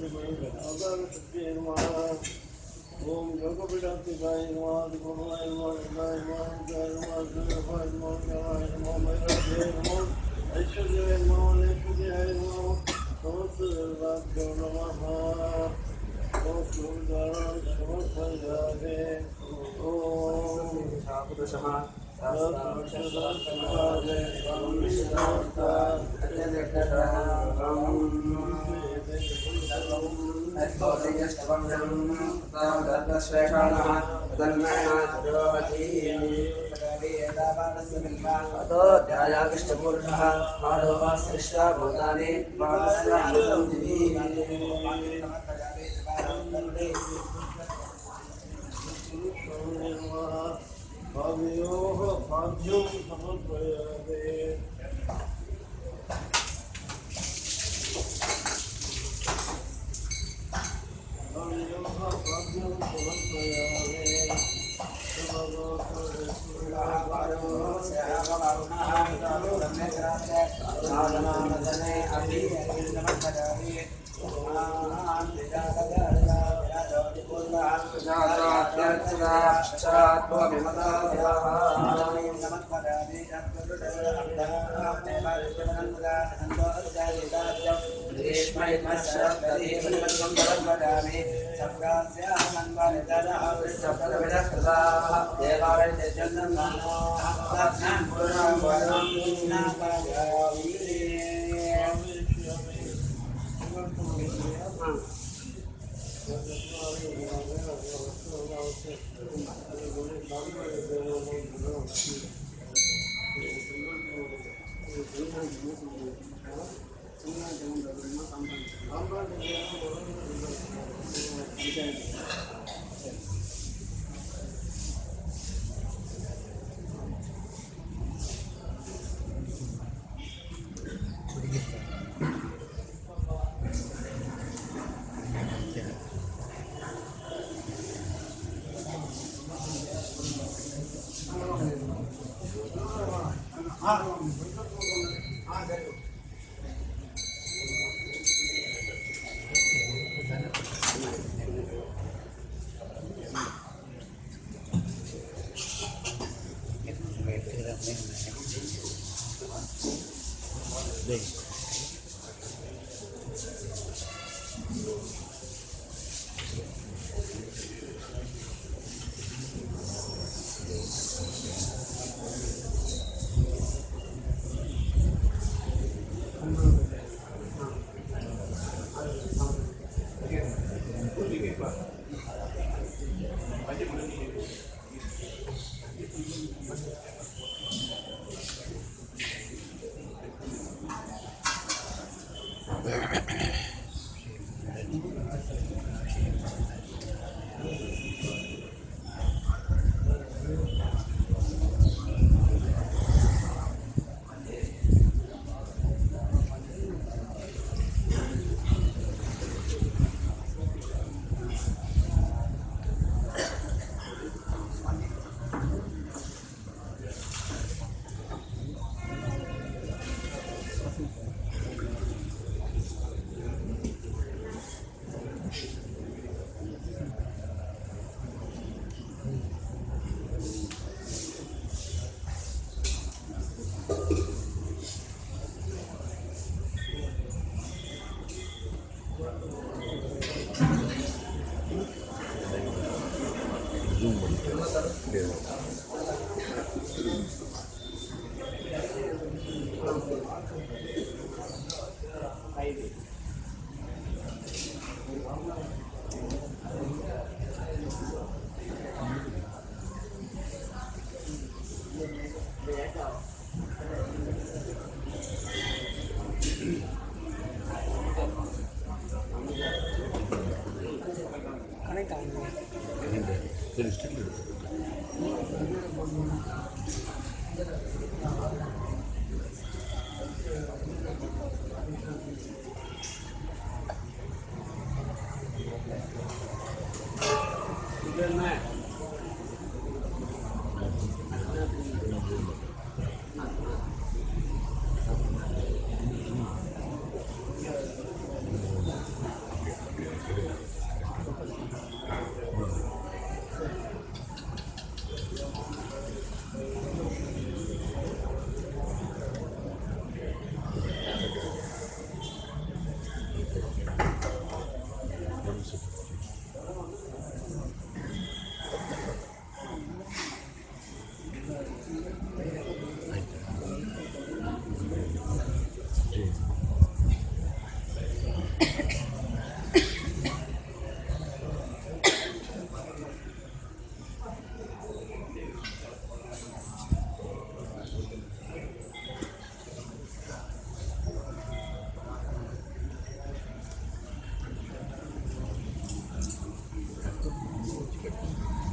ओम योगपीठात्मिकाय नमः गुरुवाय नमः इंद्राय नमः इंद्राय नमः सूर्यभाय नमः ज्ञानाय नमः मैत्राय नमः ऐश्वर्याय नमः नेत्रयाय नमः समस्तदेवताभ्यो नमः ओम सूर्यनारायण समर्पयामि ओम शापुरुषः भाव्योः भाव्यं समर्पयामि भाव्योः भाव्यं समर्पयामि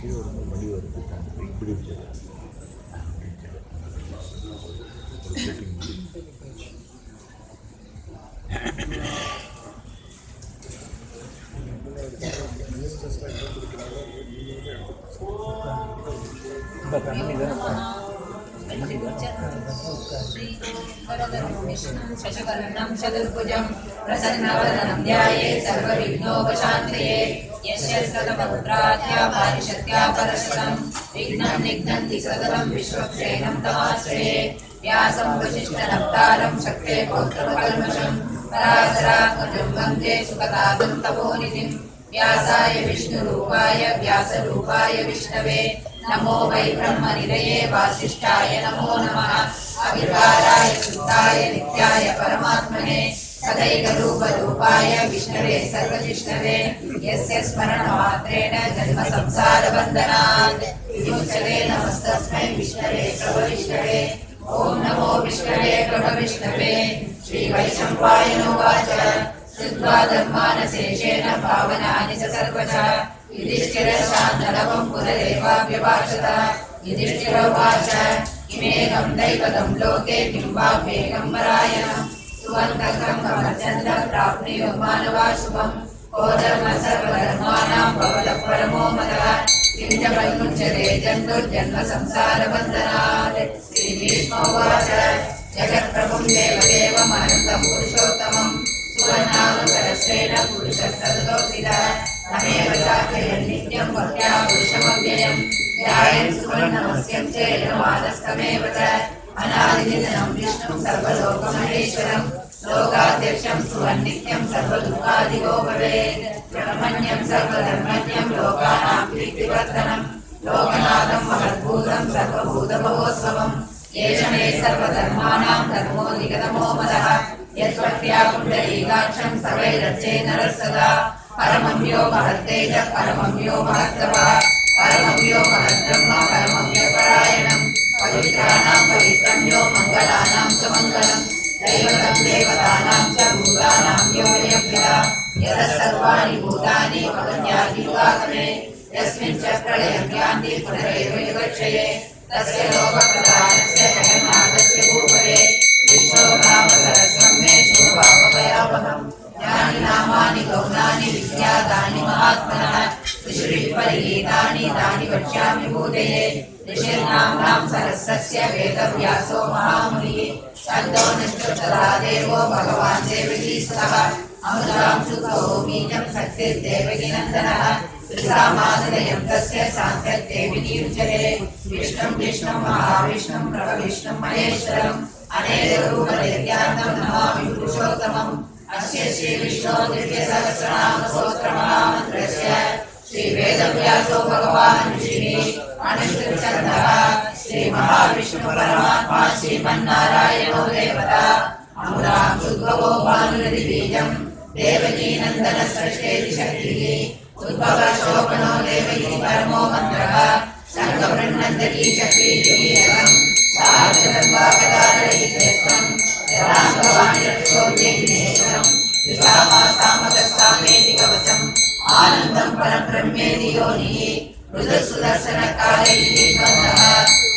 கீழே வரும்போது வழி வருது இப்படி வச்சது शशिवर्णं चतुर्भुजं प्रसन्नवदनं ध्यायेत् सर्वविघ्नोपशान्तये यस्य सकलपुत्राद्या पारिषद्या परशतं विघ्नं निघ्नन्ति सततं विश्वक्षेणं तमाश्रये व्यासं वसिष्ठनप्तारं शक्ते पौत्रकल्मषं पराशरात्मजं वन्दे सुखदातं तपोनिधिं व्यासाय विष्णुरूपाय व्यासरूपाय विष्णवे नमो वै ब्रह्मनिधये वासिष्ठाय नमो नमः अविकाराय शुद्धाय नित्याय परमात्मने सदैकरूपरूपाय विष्णवे सर्वजिष्णवे यस्य स्मरणमात्रेण जन्म संसारबन्धनात् विमुच्यते नमस्तस्मै विष्णवे प्रभविष्णवे ॐ नमो विष्णवे प्रभविष्णवे श्रीवैशम्पायनोवाच श्रुत्वा धर्मानशेषेण पावनानि च सर्वथा युधिष्ठिरशान्तनवं पुनरेवाभ्यभाषत युधिष्ठिरोवाच किमेकं दैवतं लोके किं वा वेगम्बरायणं सुवन्तकं कमलचन्द्रं प्राप्नुयो मानवा शुभं को धर्मः सर्वधर्माणां भवतः परमो मतः किं च वैमुच्यते जन्तुर्जन्म संसारबन्धनात् श्रीभीष्मोवाच जगत्प्रभुं देवदेवमनन्तं पुरुषोत्तमं सुवर्णानुसरस्रेण पुरुषः सततोऽखिलः तमेव चाख्ययन् नित्यं भक्त्या पुरुषमव्ययं ध्यायन् सुवर्णमस्यं चेदमादस्तमेव च अनादिनिधनं विष्णुं सर्वलोकमहेश्वरं लोकाध्यक्षं सुवर्नित्यं सर्वदुःखादिगो भवेत् ब्रह्मण्यं सर्वधर्मण्यं लोकानां कीर्तिवर्धनं लोकनाथं महद्भूतं सर्वभूतभवोत्सवं येष मे सर्वधर्माणां धर्मोऽधिगतमो मतः यद्भक्त्या पुण्डरीकाक्षं सर्वैरर्चे नरः सदा परमं यो महत्तेजः परमं यो महत्तपः परमं यो महद्ब्रह्म परमं व्यपरायणं पवित्राणां पवित्रं यो मङ्गलानां च मङ्गलं दैवतं देवतानां च भूतानां यो यज्ञः यतः सर्वाणि भूतानि भवन्त्यादिवासने यस्मिन् च प्रलयं पुनरेव युगक्षये तस्य लोकप्रदानस्य जगन्नाथस्य भूपते विष्णो नाम सहस्रं मे शोभापयावहम् यानि नामानि गौणानि विख्यातानि महात्मनः ऋषिभिः परिगीतानि तानि वक्ष्यामि भूतये ऋषिर्नाम्नां सरस्वस्य वेदव्यासो महामुनिः छन्दो निष्कृतः देवो भगवान् देवकीस्तः अमृतां सुतो बीजं शक्तिर्देवकीनन्दनः त्रिसामादयं तस्य सान्त्यदेवी उच्यते विष्णुं विष्णुं महाविष्णुं प्रभविष्णुं महेश्वरम् अनेकरूपदैत्यान्तं नमामि पुरुषोत्तमम् अस्य श्रीविष्णो दिव्यसहस्रनामस्तोत्रमहामन्त्रस्य श्रीवेदव्यासो भगवान् ऋषिः अनुष्ठुप्छन्दः श्रीमहाविष्णुपरमात्मा श्रीमन्नारायणो देवता अमृतां सुद्भवो भानुरतिबीजं देवकीनन्दनसृष्टेति शक्तिः उद्भवशोभनो देवकी परमो मन्त्रः शङ्खवृन्नन्दकी चक्रीयुगीयकम् सार्धधर्मावतारयितेत्वं यदाङ्गवाण्यक्षोभ्येतिनेत्रम् विशामासामकस्तामेति कवचम् आनन्दं परब्रह्मेति योनिः मृदुसुदर्शनकालैः बन्धः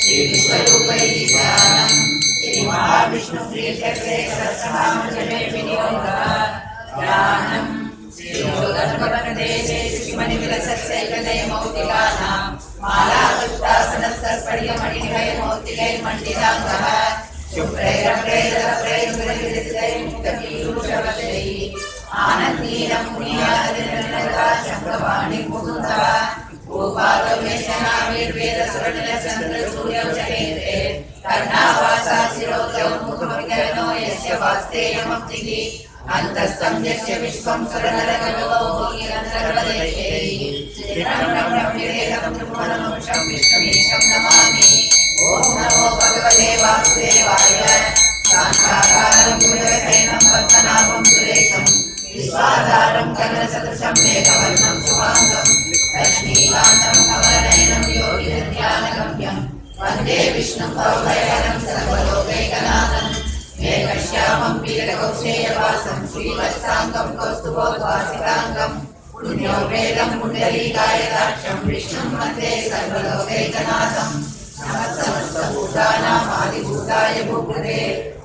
श्रीविश्वरूपैः ध्यानम् श्रीमहाविष्णुप्रीत्यक्षे सहस्रनामजपे विनियोगः ध्यानम् श्रीयोगधर्मप्रदेशे श्रीमणिविलसस्यैकदयमौक्तिकानां मालाकृष्टासनस्तस्फटिकमणिनिभयमौक्तिकैर्मण्डिताङ्गः शुभ्रैरप्रेरप्रेरविरचितैर्मुक्तपीयूषवशैः आनन्दीनं मुनियादिनिर्णयः शङ्खवाणिं मुकुन्दः भूपालवेशनाविर्वेदसुरनिलचन्द्रसूर्यौचनेत्रे कर्णावासा शिरोजौ मुखमविकर्णो यस्य वास्तेयमप्तिः अन्तस्तं यस्य विश्वं सुरनरकलोकीरन्तर्वदैत्यैः चित्रं त्रिभुवनमंशं विष्णुमीशं नमामि ॐ नमो भगवते वासुदेवाय शान्ताकारं गुरुशयनं पद्मनाभं सुरेशं विश्वाधारं गगनसदृशं मेघवर्णं शुभाङ्गं रश्मीकान्तं कमलनयनं योगिनिर्ध्यानगम्यं वन्दे विष्णुं भवभयहरं सर्वलोकैकनाथं मेघश्यामं पीतकौशेयवासं श्रीवत्साङ्गं कौस्तुभोद्भासिताङ्गं पुण्यो वेदं पुण्डरीकायदाक्षं विष्णुं वन्दे सर्वलोकैकनाथं नमः समस्तभूतानामादिभूताय भूपते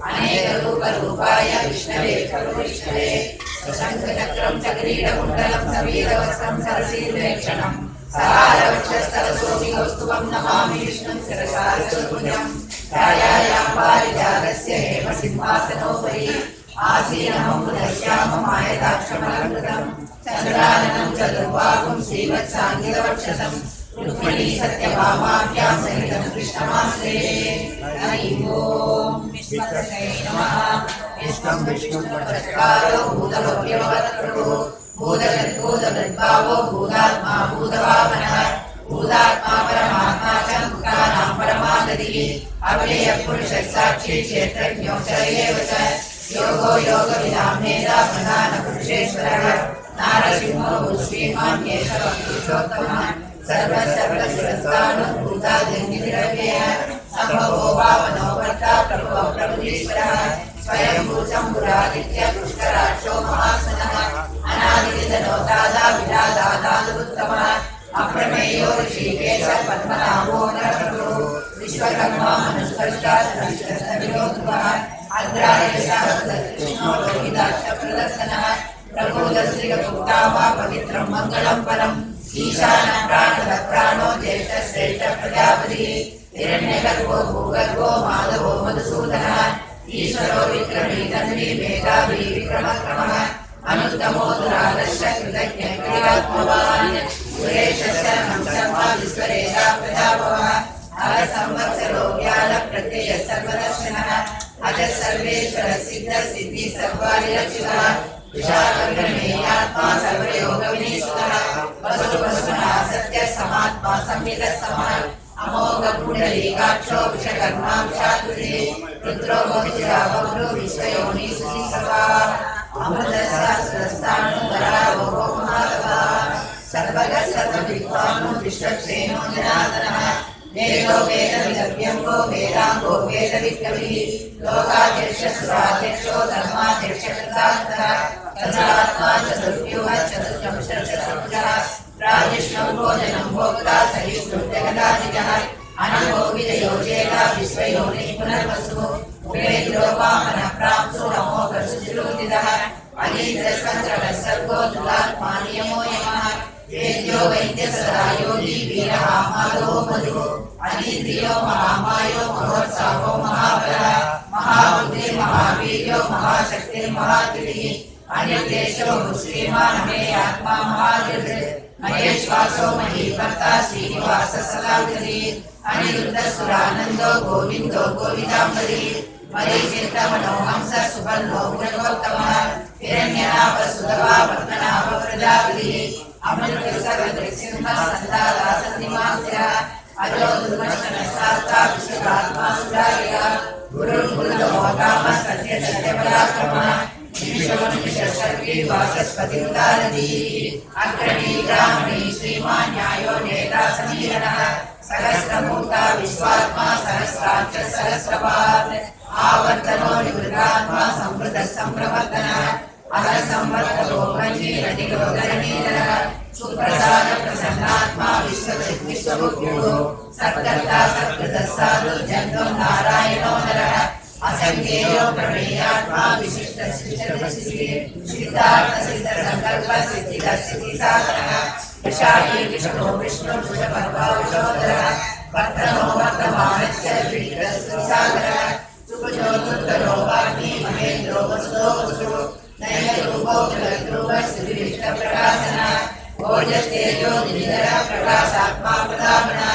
अनेकरूपरूपाय विष्णवे सर्वविष्णवे शङ्खचक्रं चक्रीडकुण्डलं सवीरवस्त्रं सरसीर्वेक्षणं सहारवक्षस्थलशोभिकौस्तुभं नमामि विष्णुं शिरसारचतुर्भुजं ध्यायायां पारिजातस्य हेमसिंहासनोपरि आसीनममुदश्याममायताक्षमलङ्कृतं चन्द्राननं चतुर्बाहुं श्रीवत्साङ्गितवक्षसं रुक्मिणी सत्यभामाभ्यां सहितं कृष्णमाश्रये हरि ओं विष्णुपतये नमः विष्णुं विष्णुपदचकारो भूतभव्यवत्प्रभो भूतगद्भावो भूतात्मा भूतभावनः भूतात्मा परमात्मा च मुक्तानां परमागतिः अव्ययपुरुषसाक्षी क्षेत्रज्ञो च एव च योगो योगविदां मेधा प्रधानपुरुषेश्वरः नारसिंहो श्रीमान् केशवः पुरुषोत्तमः सर्वसर्वशिरस्तानुभूतादिर्निधिरव्ययः सम्भवो भावनो भर्ता प्रभवो प्रभुरीश्वरः स्वयंभू शम्भुरादित्य पुष्कराक्षो महात्मनः अनादिनिधनो दादा विदादादादुत्तमः अप्रमेयो ऋषिकेश पद्मनाभो नरप्रभुः विश्वकर्मा मनुस्पर्शा सर्वविरोधः अग्रायशास्त्रकृष्णो लोहिताक्ष प्रदर्शनः प्रबोधश्रीगुप्तावा पवित्रं मङ्गलं परम् ईशानः प्राणः प्राणो ज्येष्ठश्रेष्ठ प्रजापतिः हिरण्यगर्भो भूगर्भो माधवो मधुसूदनः ईश्वरो विक्रमी तन्वी मेधावी विक्रमक्रमः अनुत्तमो दुरादर्श कृतज्ञात्मवान् सुरेशशरणं शर्मा विश्वरेशा प्रजाभवः अरसंवत्सरो व्याल प्रत्ययः सर्वदर्शनः अजः सर्वेश्वर सिद्ध सिद्धि सर्वारिरक्षितः विशालगणेयात्मा सर्वयोगविनीश्वरः वसुवसुनः सत्य समात्मा संविदः समः अमोघ पुण्डरीकाक्षो विश्वकर्मा चातुर्ये रुद्रो मोहिता बभ्रो विश्वयोनि सुशिसभाः अमृतशास्त्रस्थाणुधरावो महातपः सर्वगः सर्वविद्वानो विश्वक्षेणो जनार्दनः वेदो वेदविदव्यङ्गो वेदाङ्गो वेदविद्कविः लोकाध्यक्षसुराध्यक्षो धर्माध्यक्षकृतार्थः चन्द्रात्मा चतुर्व्यूहः चतुर्दंशचतुर्भुजः राजिष्णो भोजनं भोक्ता सहिष्णुर्जगदाधिकः अनभोगितयोजेता विश्वयोनिः पुनर्वसुः उपेन्द्रो वामनः प्राप्सो अमोघसुचिरोदितः अनीन्द्रस्कन्द्रः सर्गो दुरात्मा नियमो यमः वेद्यो वैद्य सदा योगी वीरः माधवो मधुः अनीन्द्रियो महामायो महोत्साहो महाबलः महाबुद्धिः महावीर्यो महाशक्तिर्महात्रिः अनिर्देशो श्रीमान् मे आत्मा महाधृत् महेश्वासो महीभर्ता श्रीनिवासः सदागतिः अनिरुद्धसुरानन्दो गोविन्दो गोविदाम्बरिः मरीचित्तमनो हंसः सुवर्णो गुणगोत्तमः हिरण्यनाभसुतवा पद्मनाभ प्रजापतिः अमृतसर्वदृक्सिंहः सन्दादासन्निवास्यः अजो दुर्मशनशास्ता विश्वकात्मा सुरारिः गुरुर्गुरुतमोकामः सत्यसत्यपराक्रमः निमिषोनिमिषसर्गी वाचस्पतिर्दारधीः अग्रणी ग्रामणी श्रीमान् न्यायो नेता समीरणः सहस्रमूर्ता विश्वात्मा सहस्राक्ष सहस्रपात् आवर्तनो निवृतात्मा संवृतः संप्रवर्तनः अहर संवर्तको भंजीरधिगोधरणीधरः सुप्रसाद प्रसन्नात्मा विश्वविश्वभुक्यो सत्कर्ता सत्कृतः साधुर्जन्तो नारायणो नरः असंख्येयो प्रमेयात्मा विशिष्ट सिद्धार्थ सिद्ध संकल्प सिद्धिद सिद्धिसाधनः विशाली विष्णु विष्णु भुजपर्वा विशोधरः वर्तनो वर्तमानस्य विष्णुसागरः सुभुजो दुर्गरो वाग्मी महेन्द्रो वसुदो वसुः नयनरूपो जगद्रूप श्रीविष्णुप्रकाशनः ओजस्तेजो निधिधरः प्रकाशात्मा प्रदामनः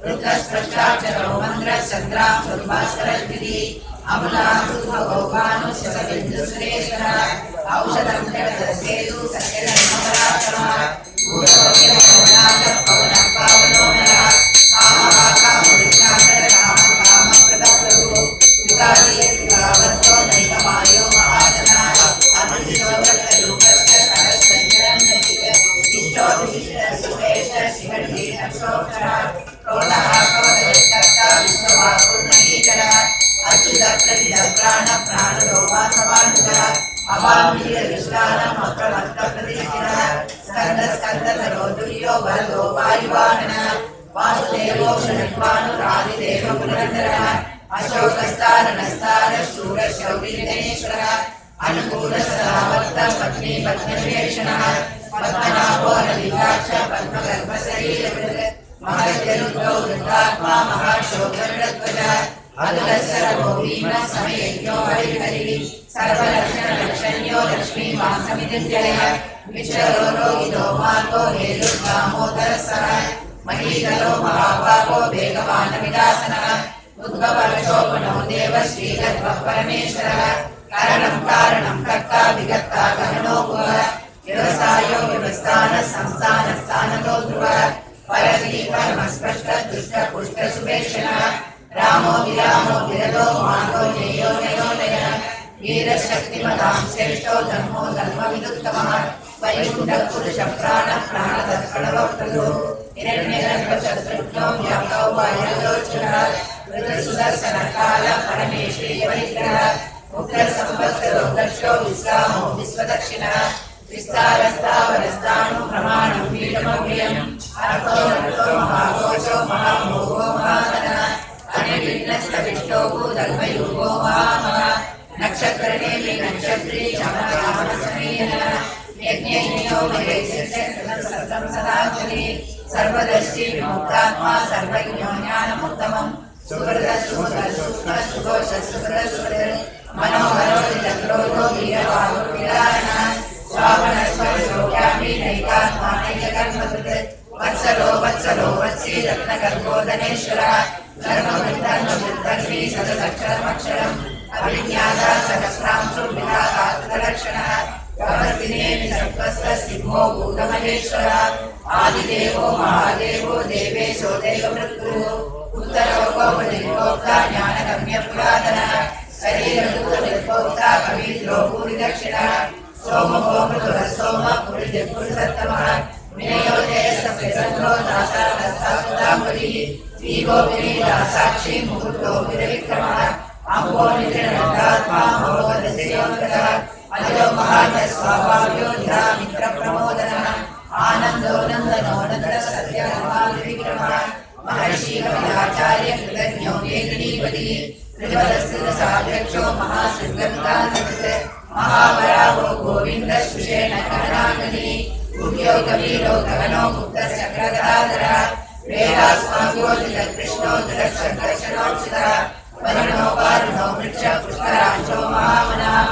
रुद्रस्पष्टाक्षरो मन्त्रः चन्द्रां सुभास्करद्विधिः अमलांसुभगोपानुशतबिन्दुसुरेश्वरः औषधं जगदसेतु सत्यधर्मपराक्रमः पवनः पावनो नरः कामप्रदप्रभुः युगादियुगावतो नैकमायो महाजनः अमृतोदकरूपस्य सहस्रञ्जनन्नतिः इष्टोऽभिष्टसुरेश शिवधीरक्षोक्षरः क्रोधः क्रोधविकर्ता विश्ववापुर्नगीधरः अच्युत प्रतिद प्राण प्राणो वासवानुजः अवामीय विश्रानम अप्रमत्त प्रतिष्ठितः स्कंद स्कंदधरो दुर्यो वरदो वायुवाहनः वासुदेवो शरणवानुरादिदेव पुरन्दरः अशोकस्तारणस्तार शूर शौरिगणेश्वरः अनुकूल सदावर्त पत्नी पद्मविभीषणः पद्मनाभो नलिकाक्ष पद्मगर्भशरीरवृत् महर्षिरुद्रो वृद्धात्मा महाशोकगरुडध्वजः अतुलशरभो भीमः समयज्ञो हरिहरिः सर्वलक्षणलक्षण्यो लक्ष्मीवासमितिर्जयः विश्वरो रोहितो मार्गो हेतुर्दामोदरः महीधरो महाभागो वेगवानविलासनः उद्भवशोभनो देव श्रीगर्भः परमेश्वरः कारणं कारणं कर्ता विगर्ता गहनो भुवः व्यवसायो व्यवस्थानः संस्थानः स्थानतो ध्रुवः परश्री परमस्पष्ट दुष्ट पुष्ट सुभेक्षणः रामो विरामो विरलो मार्गो नेयो नयोनयः वीरशक्तिमतां श्रेष्ठो धर्मो धर्मविदुत्तमः वैकुण्ठः पुरुषः प्राणः प्राणदर्पणवक्त्रदो हिरण्यगर्भशत्रुघ्नो व्याप्तो वायुलोचनः ऋतुसुदर्शनकालः परमेश्वरीयवरिग्रहः उग्रसंवत्सरो दक्षो विश्रामो विश्वदक्षिणः विस्तारस्तावरस्ताणु प्रमाणं पीठमव्ययम् अर्थो नर्थो महाघोषो महामोहो महाधनः अनिर्विघ्नस्तविष्टो भूदल्पयुगो महामः नक्षत्रनेमि नक्षत्री चमरामसमेनः यज्ञैर्यो महेशं सदाञ्जलि सर्वदर्शी विमुक्तात्मा सर्वज्ञो ज्ञानमुत्तमम् सुहृदसुहृदसुघोषसुहृदसुहृद मनोहरो निजक्रोधो वीरवाहुर्विदारणः श्रावणस्वरसौख्यामि नैकात्मा नैककर्मकृत् वत्सलो वत्सलो वत्सी रत्नगर्भोदनेश्वरः धर्मवृद्धर्मवृद्धर्वी सदसक्षरमक्षरम् अभिज्ञाता सहस्रांशुर्विधातात्तलक्षणः प्रवर्तिनेमि सर्वस्य सिंहो भूतमहेश्वरः आदिदेवो महादेवो देवेशो देवमृत्युः उत्तरोपनिर्भोक्ता ज्ञानगम्यपुरातनः शरीरभूतनिर्भोक्ता कवीन्द्रो भूरिदक्षिणः सोमो मृदुरः सोमः पुरुषपुरुषोत्तमः विनयोदयसप्तचन्द्रो दासादस्ताम्बुलिः दीपो विनीता साक्षी मुहूर्तो विरविक्रमः अम्बो निजनन्दात्मा महोदयसेयोन्तः अजो महाजस्वाभाव्यो ध्यामित्रप्रमोदनः आनन्दो नन्दनो नन्दसत्यविक्रमः महर्षि कविराचार्य कृतज्ञो वेदिनीपतिः त्रिपदस्थितसाध्यक्षो महासृगन्तानकृत् महावराहो गोविन्द सुषेण गणाननिः गुह्यो कवीरो गगनो गुप्तशक्रधराधरः वेदास्माभ्यो कृष्णो दृढशङ्कर्षणोक्षितः वरुणो वारुणो वृक्ष पुष्करांशो महामनाः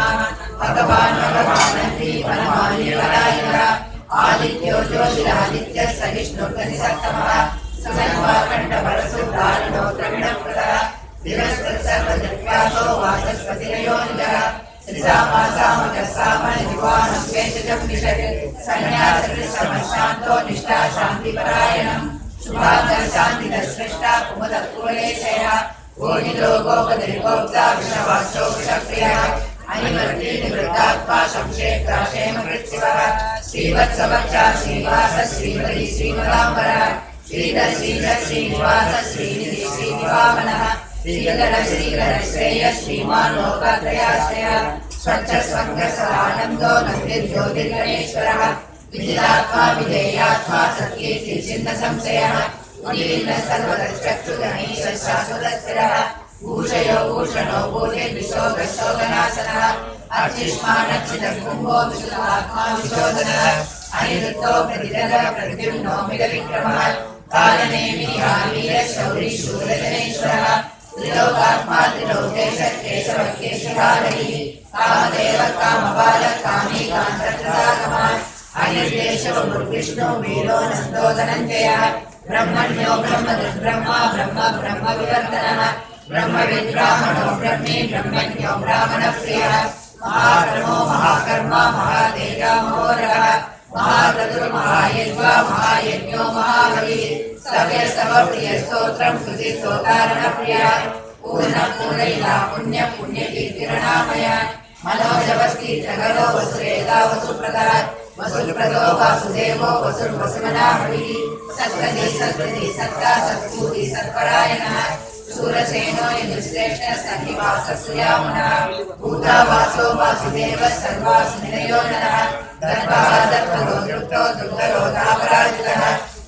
भगवान् भगवानन्दी वनमाल्यवरायः आदित्यो ज्योतिरादित्यः सहिष्णुर्गतिसत्तमः सुगन्वाकण्ठपरशुद्धारणो द्रविणप्रदः दिवस्तत्सर्वजत्व्यासो वाचस्पतिरयोनिजः श्रीरामासामकस्सामनिर्वाणं वेशजं विषत् सन्न्यासकृत्समशान्तो निष्ठा शान्तिपरायणम् शुभाङ्गशान्तिदस्रष्टा कुमुदकुवलेशयः गोहिलो गोपतिर्गोप्ता विषवासो विषप्रियः अनिवर्ती निवृत्तात्मा संक्षेप्ता क्षेमकृत्सिवः श्रीवत्सवक्षा श्रीवास श्रीवरी श्रीमदाम्बरः श्रीधर श्रीधर श्रीनिवास श्रीनिधि श्रीनिवामनः श्रीधर श्रीधर श्रेय श्रीमान् लोकात्रयाश्रयः स्वच्छ स्वङ्ग सदानन्दो नन्दिर्ज्योतिर्गणेश्वरः विदितात्मा विधेयात्मा सत्कीर्ति चिन्त संशयः मुनीन्द्र सर्वदश्चक्षुगणेशः शाश्वतस्थिरः भूषयो भूषणो भूतिर्विशोकशोकनाशनः अर्चिष्मानच्चितः कुम्भो विशुद्धात्मा विशोधनः अनिरुद्धो प्रतिदलः प्रद्युम्नो मिलविक्रमः कालनेमिनिहावीर शौरी शूरजनेश्वरः त्रिलोकात्मा त्रिलोकेशः केशवः केशधारिः कामदेव कामबालः कामी कान्तकृतागमः अनिर्देशवमुर्विष्णु वीरो नन्दो धनञ्जयः ब्रह्मण्यो ब्रह्मदुर्ब्रह्मा ब्रह्म ब्रह्मविवर्धनः ब्रह्मविद्ब्राह्मणो ब्रह्मी ब्रह्मज्ञो ब्राह्मणप्रियः महाक्रमो महाकर्मा महातेजा महोरगः महाक्रतुर्महायज्वा महायज्ञो महाबलिः सव्यस्तवप्रियस्तोत्रं स्तुतिस्तोतारणप्रियः पूर्णपूर्णैला पुण्यपुण्यकीर्तिरणामयः मनोजवस्तीर्थगरो वसुरेता वसुप्रदः वसुप्रदो वासुदेवो वसुर्वसुमनाभविः सत्पदी सत्पदी सत्ता सत्पूति सत्परायणः सूरसेनो यजुश्रेष्ठ सन्निवाससूयामनः भूतावासो वासुदेवः सर्वासुनिलयो नरः दर्पः दर्परो दृप्तो दृप्तरोधापराजितः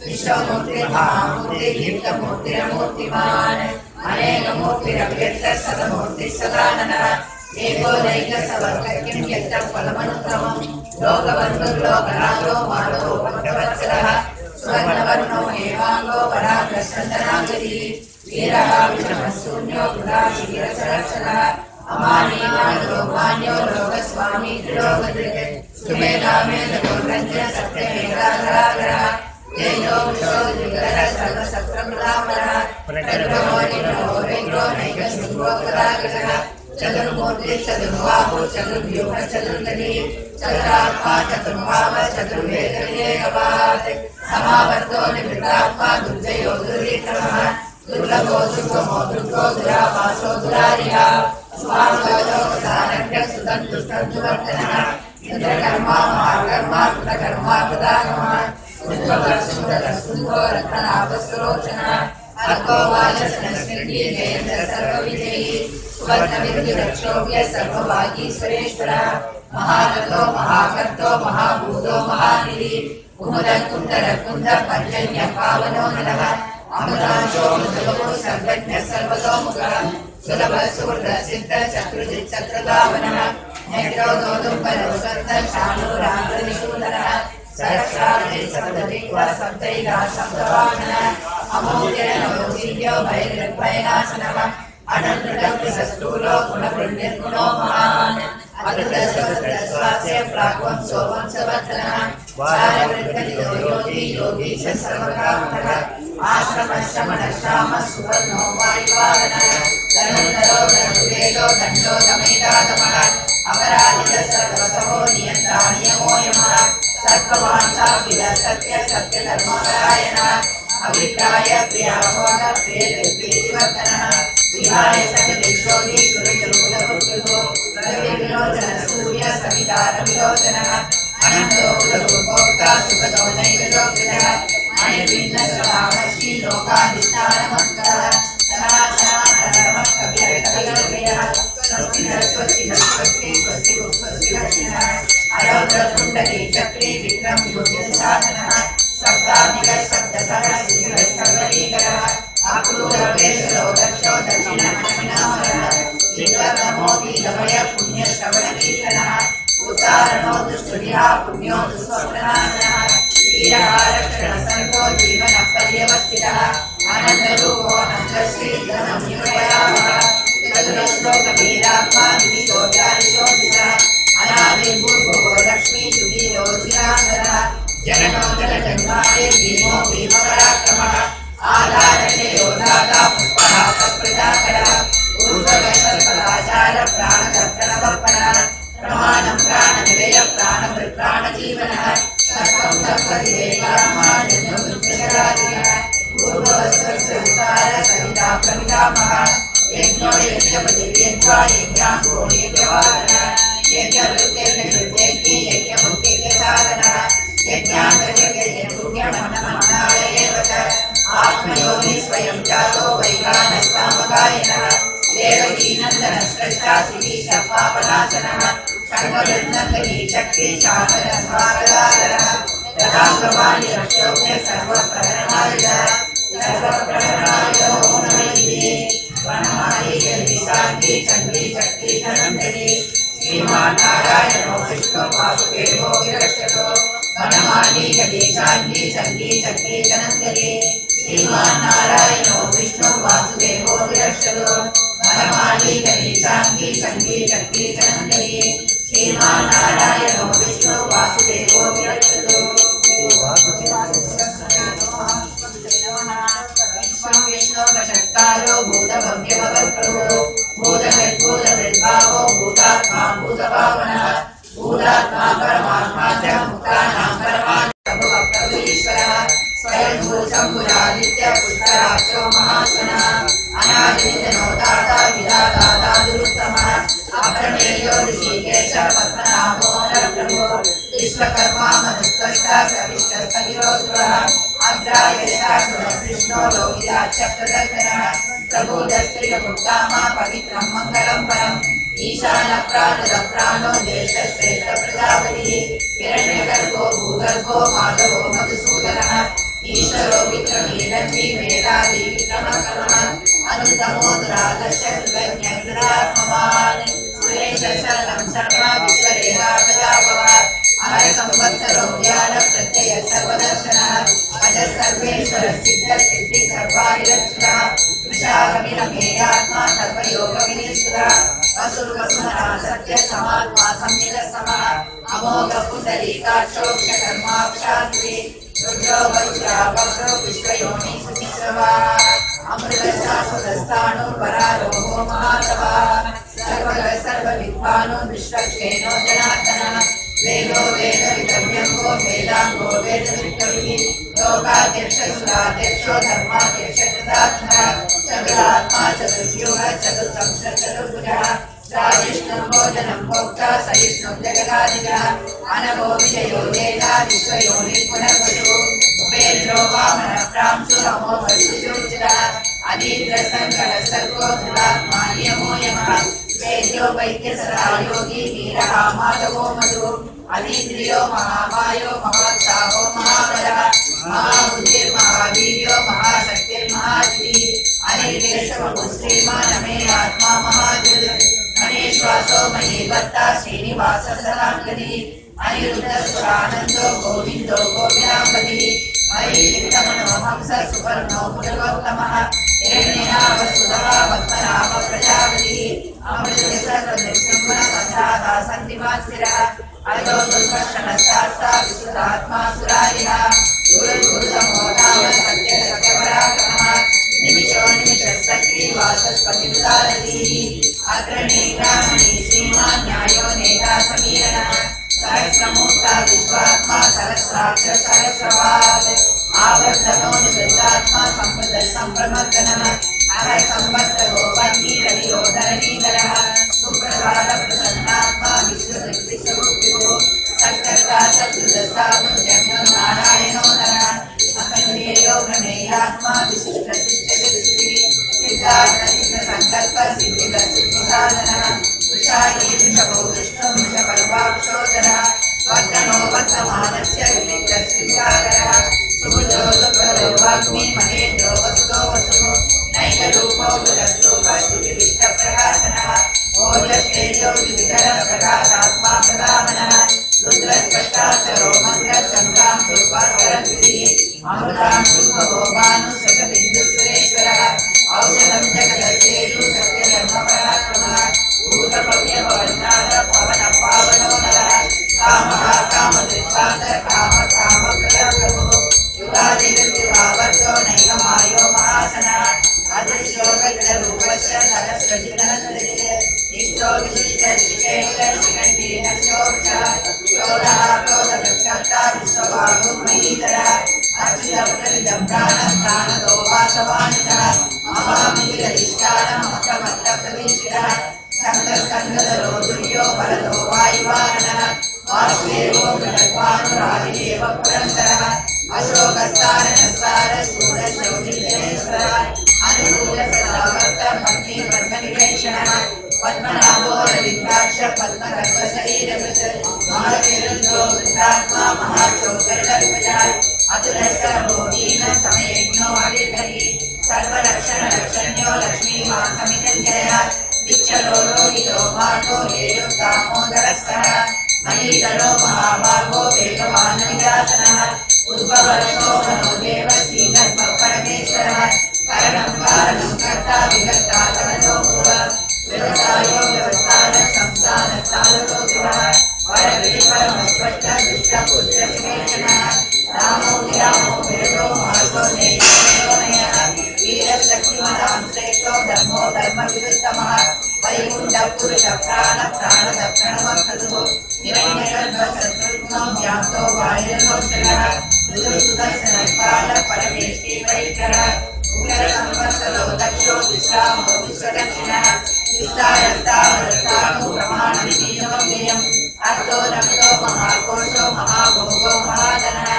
विश्वमूर्तिर्महामूर्ति दीप्तमूर्तिरमूर्तिमान् अनेकमूर्तिरव्यक्तः सदमूर्तिः सदाननः एको नैकसवर्गक्यं यत्र फलमनुत्तमं लोकबन्धुर्लोकनाथो माधवो भक्तवत्सलः स्वर्णवर्णो हेमाङ्गो वराग्रस्कन्दनागरी वीरः विक्रमशून्यो गुणाशीरसरक्षणः अमानीमानोमान्यो लोकस्वामी त्रिलोकदृक् सुमेधामेधगोरञ्जन सत्यमेधाधराधरः तेजो विशोधिकरः सर्वसत्रमुदामरः प्रकटमोनिग्रो नैकशृङ्गो गदागतः चतुर्मूर्ति चतुर्बाहु चतुर्व्यूह चतुर्दली चतुरात्मा चतुर्भाव चतुर्वेदविवेकवात् समावर्तो निवृत्तात्मा दुर्जयो दुर्विक्रमः दुर्लभो दुर्गमो दुर्गो दुरावासो दुरारिः स्वाङ्गोलोकसारभ्य सुतन्तुष्टन्तुवर्तनः इन्द्रकर्मा महाकर्मा कृतकर्मा कृतागमः सुन्दरसुन्दरसुन्दरो रत्नाभस्वरोचनः अर्को वाचस्नस्मिन्नि जयेन्द्र सर्वविजयी सुवर्णविद्युरक्षोभ्य सर्वभागीश्वरेश्वरः महारथो महाकर्तो महाभूतो महानिधि कुमुदकुन्दरकुन्द पर्जन्य पावनो नरः अमृतांशो मृदुलो सर्वज्ञ सर्वतोमुखः सुलभ सुहृद सिद्ध चतुर्जित् चक्रधावनः नेत्रोदोदुम्बरस्कन्द शानूराग्रनिशूदनः सहस्रार्धे सप्तदिक्वा सप्तैगा सप्तवाहनः अमूल्यनवसीयो भैरवैनाशनः अनन्तरस्तूलो गुणपुण्यर्गुणो महान् अदृतस्वास्य प्राग्वंशो वंशवर्धनः वारवृद्धनिधो योगी योगीश सर्वकामः आश्रमश्रमणश्यामः सुवर्णो वायुवाहनः धनुर्धरो धनुर्वेदो दण्डो दमयितादमः अपराजितः सर्वतमो नियन्ता नियमो यमः सर्ववांसाखिल सत्य सत्यधर्मपरायणः अभिप्राय प्रियाभोग प्रियवर्धनः विहाय सकलेशोगी सुरजरूपधरुः प्रविलोचन सूर्य सवितारविलोचनः अनन्तो कुलरूपोक्ता सुखदो नैकलोकितः अनिर्विघ्नस्वभावश्री लोकाधिष्ठानमस्तः सनातनधर्मः कविरकविलोकयः स्वस्ति स्वस्ति स्वस्ति स्वस्ति स्वस्ति लक्ष्मणः अयोध्याकुण्डली चक्री विक्रम योगिशासनः सप्ताधिक सप्तसः सर्वरीकरः आक्रूरवेशो दक्षो दक्षिणमणिनामरः विक्रमोऽपि लभय पुण्यश्रवणकीर्तनः उच्चारणो दुष्टुभिः पुण्यो दुःस्वप्ननाशनः वीरहारक्षणसर्गो जीवनपर्यवस्थितः आनन्दरूपो नन्दश्रीधनमुनिप्रयामः चतुरश्लोकवीरात्मा विदिशोऽध्यादिशोऽधिशः अनादिर्भूर्भुवो लक्ष्मी सुगीरोचिराङ्गनः जननो जनजन्मादिर्भीमो भीमपराक्रमः आधारशयो दाता पुष्पः सत्प्रदाकरः ऊर्ध्वगतसदाचार प्राणकर्तनवर्पणः प्रमाणं प्राणनिलय प्राणजीवनः सर्वं तत्त्वविवेकात्मा जन्ममृत्युशरादिनः पूर्ववस्त्रविस्तार सविता प्रपितामहः यज्ञो यज्ञपतिर्यज्ञा यज्ञाङ्गो यज्ञवाहनः यज्ञवृत्तिर्निवृत्त्यग्नि यज्ञमुक्तिसाधनः यज्ञान्तर्यज्ञपुण्यमन्नमन्नाय एव च आत्मयोनि स्वयं जातो वैगानस्तामकायनः देवकीनन्दनस्रष्टा शिरीशः पापनाशनः सर्ववृत्नन्दनी शक्ति चालनद्वारदारः तदाङ्गवाणि रक्षोभ्य सर्वप्रहरणायुधः सर्वप्रहरणायो नमः वनमाली जगदीशान्ति चण्डी शक्ति धनन्दनी श्रीमान् नारायणो विष्णु वासुदेवो विरक्षतो वनमाली जगदीशान्ति चण्डी शक्ति धनन्दनी श्रीमान् नारायणो विष्णु वासुदेवो विरक्षतो वनमाली जगदीशान्ति चण्डी शक्ति धनन्दनी श्रीमान् नारायणो विष्णु वासुदेवो विरक्षतो विष्णुर्वशक्तारो भूतभव्यभवत्प्रभो भूतनिर्भूतनिर्भावो भूतात्मा भूतभावनः भूतात्मा परमात्मा च मुक्तानां परमात्मा प्रभुईश्वरः स्वयंभूशम्भुरादित्य पुष्कराक्षो महात्मनः अनादिनिधनो दाता विधाता दुरुत्तमः अप्रमेयो ऋषिकेश पद्मनाभो नरप्रभो विश्वकर्मा मधुष्कष्टा सविष्टस्तगिरोद्रः कृष्णो लोहिताक्ष प्रदर्शनः प्रबोधस्त्रिगुप्तामा पवित्रं मङ्गलं परम् ईशान प्राणो ज्येष्ठश्रेष्ठ प्रजापतिः हिरण्यगर्भो भूगर्भो माधवो मधुसूदनः ईश्वरो विक्रमीदन्ति मेधावी विक्रमकर्मः अनुत्तमो दुरादर्श कृतज्ञात्मवान् सुरेश शरणं शर्मा विश्वरेहा प्रजाभव अहर संवत्सरो ज्ञान प्रत्यय सर्वदर्शनः अज सर्वेश्वर सिद्ध सिद्धि सर्वारिरक्षणः विशालमिरमेयात्मा सर्वयोग विनिष्ठः असुरवसुमनः सत्य समात्मा संयत समः अमोघ पुंडरीकाक्षोक्ष कर्माक्षात्रि रुद्रो वज्रा वज्रो विश्वयोनि सुनिश्रवाः अमृतशाश्वतस्थाणु परारोहो महातवाः सर्वविद्वानो विश्वक्षेणो जनार्दनः वेदो वेदविद्यङ्गो वेदाङ्गो वेदविद्यविः लोकाध्यक्षो धर्माध्यक्ष कृतात्मः चतुरात्मा चतुर्व्यूह चतुर्दंश चतुर्भुजः राजिष्णुं भोजनं भोक्ता सहिष्णुं जगदादिगः अनवो विजयो वेदा विश्वयोनिः पुनर्वसुः उपेन्द्रो वामनः प्रांशुरमो वसुजोचितः अधीन्द्रसङ्कटसर्गो धृतात्मा नियमो यमः वेद्यो वैद्यसरा योगी वीरः माधवो मधुः अतीन्द्रियो महामायो महात्साहो महाबलः महाबुद्धिर्महावीर्यो महाशक्तिर्महादितिः अनिर्देशवो श्रीमानमे आत्मा महाजुः महेश्वासो महीभर्ता श्रीनिवाससदाङ्गतिः अनिरुद्धसुरानन्दो गोविन्दो गोविदाम्बतिः महीलिप्तमनो हंस सुवर्णो पुरुषोत्तमः हिरण्यनाभसुतः पद्मनाभ प्रजापतिः अमृतसर्वनिर्सिंहनकथाः सन्धिमात्सिरः अजो दुर्दर्शनशास्ता विशुद्धात्मा सुरारिः गुरुर्गुरुतमो नाम सत्यसत्यपराक्रमः निमिषो निमिषस्तक्री वाचस्पतिरुदारतिः अग्रणी ब्राह्मणी श्रीमान् न्यायो नेता समीरणः सहस्रमूर्ता विश्वात्मा सहस्राक्ष सहस्रवात् आवर्तनो निवृत्तात्मा सम्पद सम्प्रमर्दनः अहर संवत्सरो वह्निरनियो धरणीधरः सुप्रसाद प्रसन्नात्मा विश्वविश्वगुप्तिरो सत्कर्ता सत्कृतसाधु जन्मो नारायणो नरः अखण्डेयो गणेयात्मा विशिष्ट सिद्धसिद्धिः सिद्धार्थ सिद्ध संकल्प सिद्धिद सिद्धिसाधनः वृषाही वृषभो विष्णु वृषपर्वाक्षोदरः वर्धनो वर्धमानस्य विविक्तश्रीसागरः सुभुजो दुर्बलो वाग्मी महेन्द्रो वसुतो वसुः नैकरूपो बुधरूप विविक्तप्रकाशनः ओजस्तेजो विविधः प्रकाशात्मा प्रदामनः रुद्रस्पष्टाक्षरो मन्त्रसङ्ग्राम दुर्वाकरद्विधिः अमृतांशुभवो भानुशतबिन्दुसुरेश्वरः औषधं जगदस्येषु सत्यधर्मपराक्रमः भूतभव्यभवन्नाथ पवन पावनो नरः कामः कामदृक्पाद कामप्रभुः युगादिर्युगावर्तो नैकमायो महासनः अदृश्यो गजरूपश्च सहस्रजितनस्त्रिः इष्टो विशिष्टशिकेशशिखण्डीनशोक्षः क्रोधः क्रोधवृत्कर्ता विश्वबाहुर्महीधरः अच्युतप्रतिदं प्राणः प्राणदो वासवानितः महामिहिरधिष्ठानमक्रमत्तप्रतिष्ठितः स्कन्दस्कन्दधरो दुर्यो वरदो वायुवाहनः वासुदेवो गणद्वानुरादिदेव पुरन्दरः अशोकस्तारणस्तार शूरशौचिर्जनेश्वरः अनुकूलसदावर्त भक्तिवर्धनिवेक्षणः पद्मनाभो रविन्द्राक्ष पद्मगर्भशरीरकृत् महाविरुद्धो वृद्धात्मा महाचोकर्कर्पजः अतुलस्तरभो दीन समयज्ञो अविर्धरि सर्वलक्षणलक्षण्यो लक्ष्मीमासमितञ्जयः विच्छलो रोहितो भागो हेयो दामोदरस्तः महीधरो महाभागो वेगवान् विरासनः उद्भवरसो मनो देव श्रीधर्मपरमेश्वरः करणं कारणं कर्ता विकर्ता तदनो भुव व्यवसायो व्यवस्थान संस्थानस्थानो ध्रुवः वरगिरिपरमस्पष्ट दुष्टपुत्रशिवेक्षणः रामो विरामो विरतो मार्गो नेयः वीरशक्तिमतां श्रेष्ठो धर्मो धर्मविरुत्तमः वैकुण्ठपुरुषप्राण प्राणदक्षणमक्रतुः हिरण्यगर्भशत्रुघ्नो व्याप्तो वायुर्लोचनः ऋतुसुदर्शनकाल परमेष्टि वैकरः उग्रसंवत्सरो दक्षो विश्रामो विश्वदक्षिणः विस्तारस्तावरस्ताणु प्रमाणविधीनमव्ययम् अर्थो रक्तो महाकोशो महाभोगो महाधनः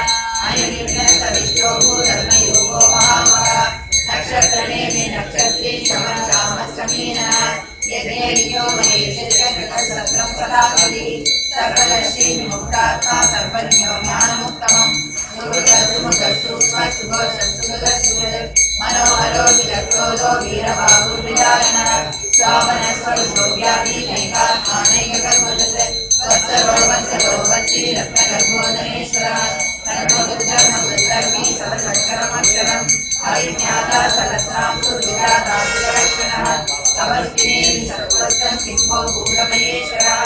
अनिर्विघ्नस्तविष्टो भूत यज्ञो महेशत्रं सदापति सर्वदर्शी विमुक्तात्मा सर्वज्ञो ज्ञानमुत्तमं मनोहरो विलक्षोदो वीरबाहुर्विदारणः स्वामनस्वरूपव्यापी नैकात्मानैककर्मजत् वत्सरो वत्सरो वत्सी रत्नगर्भोदनेश्वरः धर्मबुद्धर्मबुद्धर्मी सर्वक्षरमक्षरम् अविज्ञाता सहस्रांशु विधाता सुदर्शनः अवस्थिनेन सर्वस्तं सिंहो भूतमहेश्वरः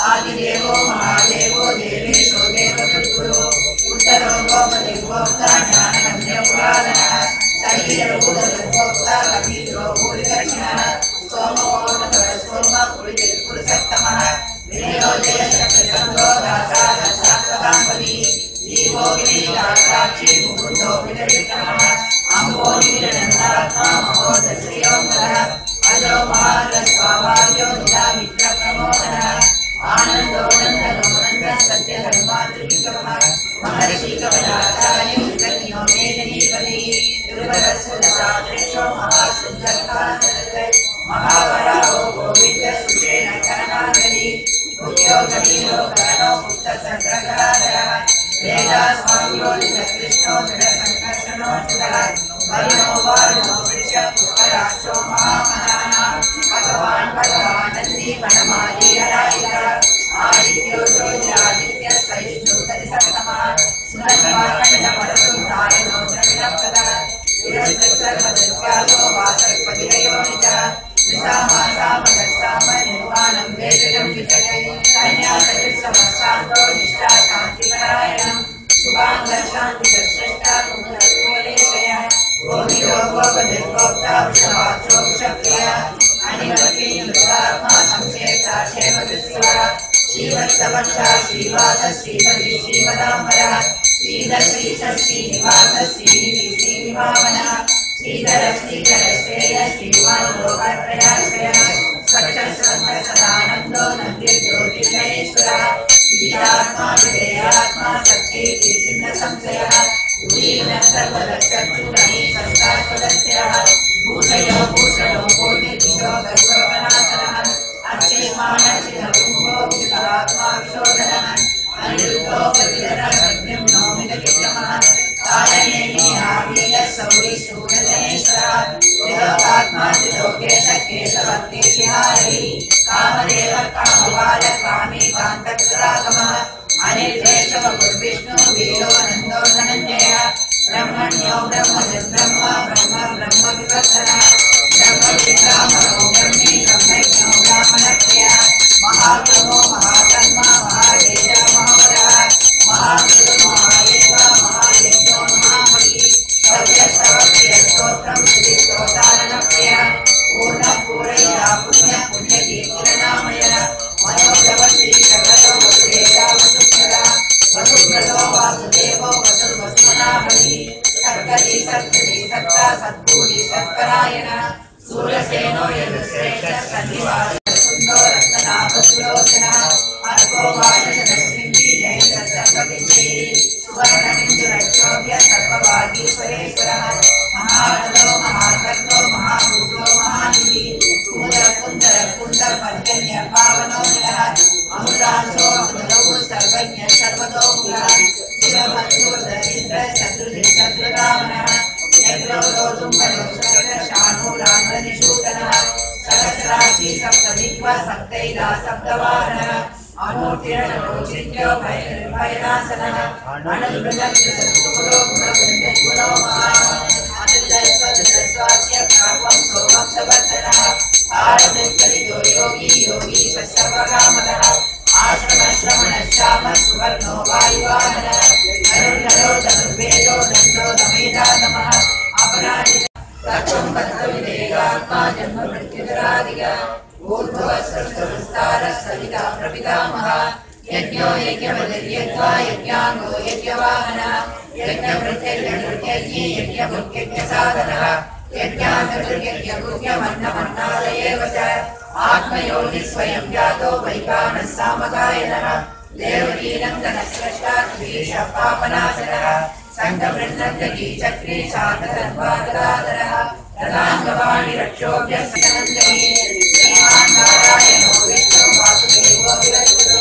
आदिदेवो महादेवो देवेशो देवतुर्गुरो उत्तरो गोपतिर्गोप्ता ज्ञानगम्यपुराधनः शरीरभूतभोक्ता कपीन्द्रो भूरिदक्षिणः सोमपुरुषोत्तमः विनयोदयशक्तिसन्धो दाता दशास्तदाम्पति जीवो विनीलाक्षी मुकुन्दो विदविक्रमः अम्बोनिरनन्दात्मा महोदश्रियोत्तरः अजो महारस्वाभाव्यो निरामित्रप्रमोदनः आनन्दोनन्दनोनन्द सत्यधर्मात्रिविक्रमः महर्षि कमलाचार्यो विदग्न्यो मेघनीपति तिरुवरस्वदशात्रेषो महाशुद्धकानदत् महावराहो गोविन्दसुषेण करणागरी मुख्यो गणीयो करणो मुक्तसङ्ग्रहराधरः वेदास्वाम्यो निजकृष्णो दृढसङ्कर्षणो चितः वरुणो वारुणो वृषपुष्कराक्षो महामनाः भगवान् भगवानन्दी वनमालीहरायितः आदित्यो ज्योतिरादित्य सहिष्णुतरिसप्तमः सुनन्वाकण्डमरुतारणो द्रविणप्रदः विरस्तसर्वदत्यालो वासक्पतिरयोनितः त्रिसामासामगस्साम निर्वाणं वेदनं विषये सन्न्यासकृत्समस्तान्तो निष्ठा शान्तिपरायणं शुभाङ्गशान्तिदर्शष्टा कुमुदस्फोलेशयः गोविन्दो गोपतिर्गोप्ता वृषभाक्षो वृषप्रियः अनिवर्ति मृतात्मा संशेषा क्षेमदृश्यः श्रीवत्सवक्षा श्रीवास श्रीपति श्रीमदाम्बरः श्रीधर श्रीनिवास श्रीनिधि श्रीनिभावनः श्रीधर श्रीधरश्रेय श्रीवान् लोकात्रयाश्रयः सदानन्दो नन्द्यज्योतिर्महेश्वरः विद्यात्मा विधेयात्मा सत्कीर्तिर्न संशयः उदीर्णः सर्वदक्षक्षुरणी संस्कारसदस्यः भूषयो भूषणो कोटिदिशो गर्भवनासनः अक्षयमानशिरकुम्भो विशात्मा विशोधनः अनिरुद्धो गतिधरः प्रज्ञं नौमिदविक्रमः तारनेमि आवीरः सौरिशूरजनेश्वरः त्रिलोकात्मा त्रिलोकेश केशवत्केशिहारी कामदेव कामबाल कामी कान्तकृतागमः अनिर्देशवपुर्विष्णु वीरो नन्दो धनञ्जयः ब्रह्मण्यो ब्रह्मजिद्ब्रह्म ब्रह्म ब्रह्मविवर्धनः ब्रह्मविद्रामणो ब्रह्मी ब्रह्मज्ञो ब्राह्मणप्रियः महाब्रह्मो महाकर्मा महातेज महावरः महागुरु महायज्ञ महायज्ञो महामहि सव्यस्तवप्रियस्तोत्रं श्रीस्तोतारणप्रियः पूर्णपूरय्या पुण्यकीर्तिरनामयः मनोजवती जगतो वसुदेवावसुप्रदा वसुप्रदो वासुदेवो वसुर्वसुमनाभि सर्गति सत्पति सत्ता सद्भूति सत्परायणः सूरसेनो यदुश्रेष्ठ सन्निवास सुन्दो रत्ननाभसुलोचनः अर्को वाचनस्मिन्ति जयसर्वविजयी सुवर्णबिन्दुरक्षोभ्य सर्वभागीश्वरेश्वरः महारथो महाकर्तो महाभूतो महानिधि कुन्दर पर्जन्य पावनो निरः अमृतांशो अमृतौ सर्वज्ञ सर्वतो मुखः शिवबन्धुर्दरिद्र शत्रुदिशत्रुकामनः नेत्रोदोतुम्बरो शानूराङ्गनिषूदनः सहस्राक्षी सप्तदिक्व सप्तैदा सप्तवाहनः अमूर्तिरनरोचिन्यो भयनाशनः अनन्तृजगुरो गुणवृन्दगुणो महान् अनन्तस्वदस्वास्य कामं सोमक्षवर्धनः आरभिकलितो योगी योगी सर्वकामदः आश्रमश्रमणश्याम सुवर्णो वायुवाहनः अरुणरो धनुर्वेदो नन्दो दमेधातमः अपराजित तत्त्वं तत्त्वविदेहात्मा जन्म मृत्युजरादिगः ऊर्ध्वस्वस्तविस्तारः सविता प्रपितामहः यज्ञो यज्ञपतिर्यज्ञा यज्ञाङ्गो यज्ञवाहनः यज्ञभृत्यर्यज्ञी यज्ञभुक्यज्ञसाधनः यज्ञान्तर्यज्ञभुक्यमन्नमन्नादयेव च आत्मयोनि स्वयं जातो वैकानः सामगायनः देवकीनन्दनस्रष्टा द्विषपापनाशनः सङ्गवृन्नन्दकी चक्री शान्तसर्वागदाधरः रथाङ्गवाणि रक्षोभ्यः सनन्दनी श्रीमान् नारायणो विष्णु वासुदेवो विरचितो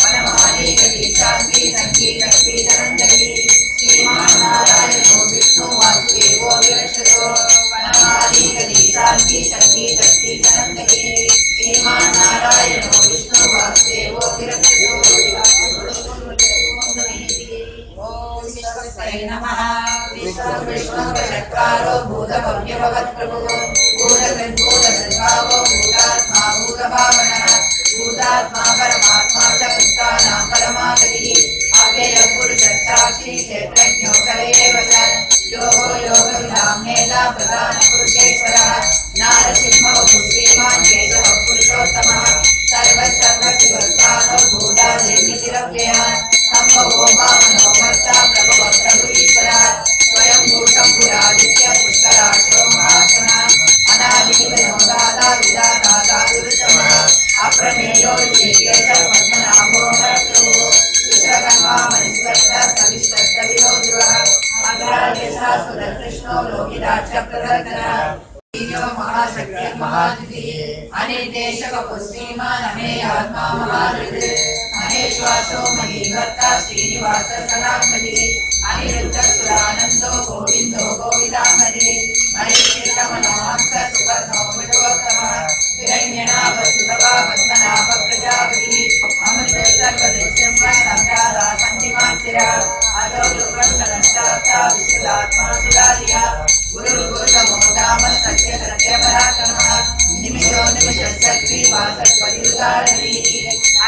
वनमाली गति शांति संगीत धनंजयी श्रीमान नारायणो विष्णु वासुदेवो विरचितो वनमाली गति शांति संगीत धनंजयी श्रीमान नारायणो विष्णु वासुदेवो विरचितो नमः विष्णुचत्वारो भूतभव्यभवत्प्रभुः भूतसद्भावो भूतात्मा भूतभावनः भूतात्मा परमात्मा च भूतानां परमागतिः अव्ययपुरुषसाक्षी क्षेत्रज्ञो करेव च योगो योगविदाम्नेता प्रधानपुरुषेश्वरः नारसिंहो श्रीमान् केशवः पुरुषोत्तमः सर्वसर्वशिवस्थानो भूतादिर्निरव्ययः संभवो वामनो भक्ता प्रभवः प्रभुरीश्वरः स्वयं भूतं पुरादित्य पुष्कराक्षो महात्मनः अनादिवयो दाता विदाता दातुरुत्तमः अप्रमेयो दिव्येश पद्मनाभो नरप्रभुः विश्वकर्मा मनुष्यः कविश्वस्तविरोधुरः अग्रादेशः सुरकृष्णो लोकिराज्य प्रवर्तनः महाशक्ति महादिति अनिर्देशक पुष्टिमान मे आत्मा महारुद्र महेश्वासो महीभर्ता श्रीनिवास सदामणि अनिरुद्ध सुरानंदो गोविंदो गोविदामणि मरीचितमनोहंस सुवर्णो विठोत्तमः हिरण्यनाभ सुतवा पद्मनाभ प्रजापति अमृत सर्वदृश्यम्ब संघाता सन्निमात्रा अजो दुर्वंशनष्टाता विशुद्धात्मा सुरार्या गुरुर्गुरुतमोदाम सत्य सत्यपराक्रमः निमिषो निमिषशक्ति वासत्पतिरुदारणी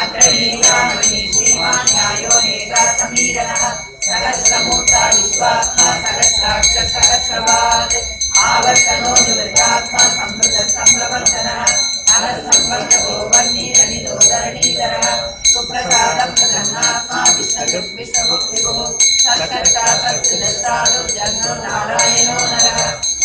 अग्रणीरामणि श्रीमान् न्यायो नेता समीरणः सहस्रमूर्ता विश्वात्मा सहस्राक्ष सहस्रवाद आवर्तनो निवृत्तात्मा संवृत संप्रवर्तनः अनसंवर्तको वर्णीरनितो धरणीधरः सुप्रसादं प्रसन्नात्मा विष्णुभुक्तिभुः सत्कर्ता सत्सुदस्तादो जन्मो नारायणो नरः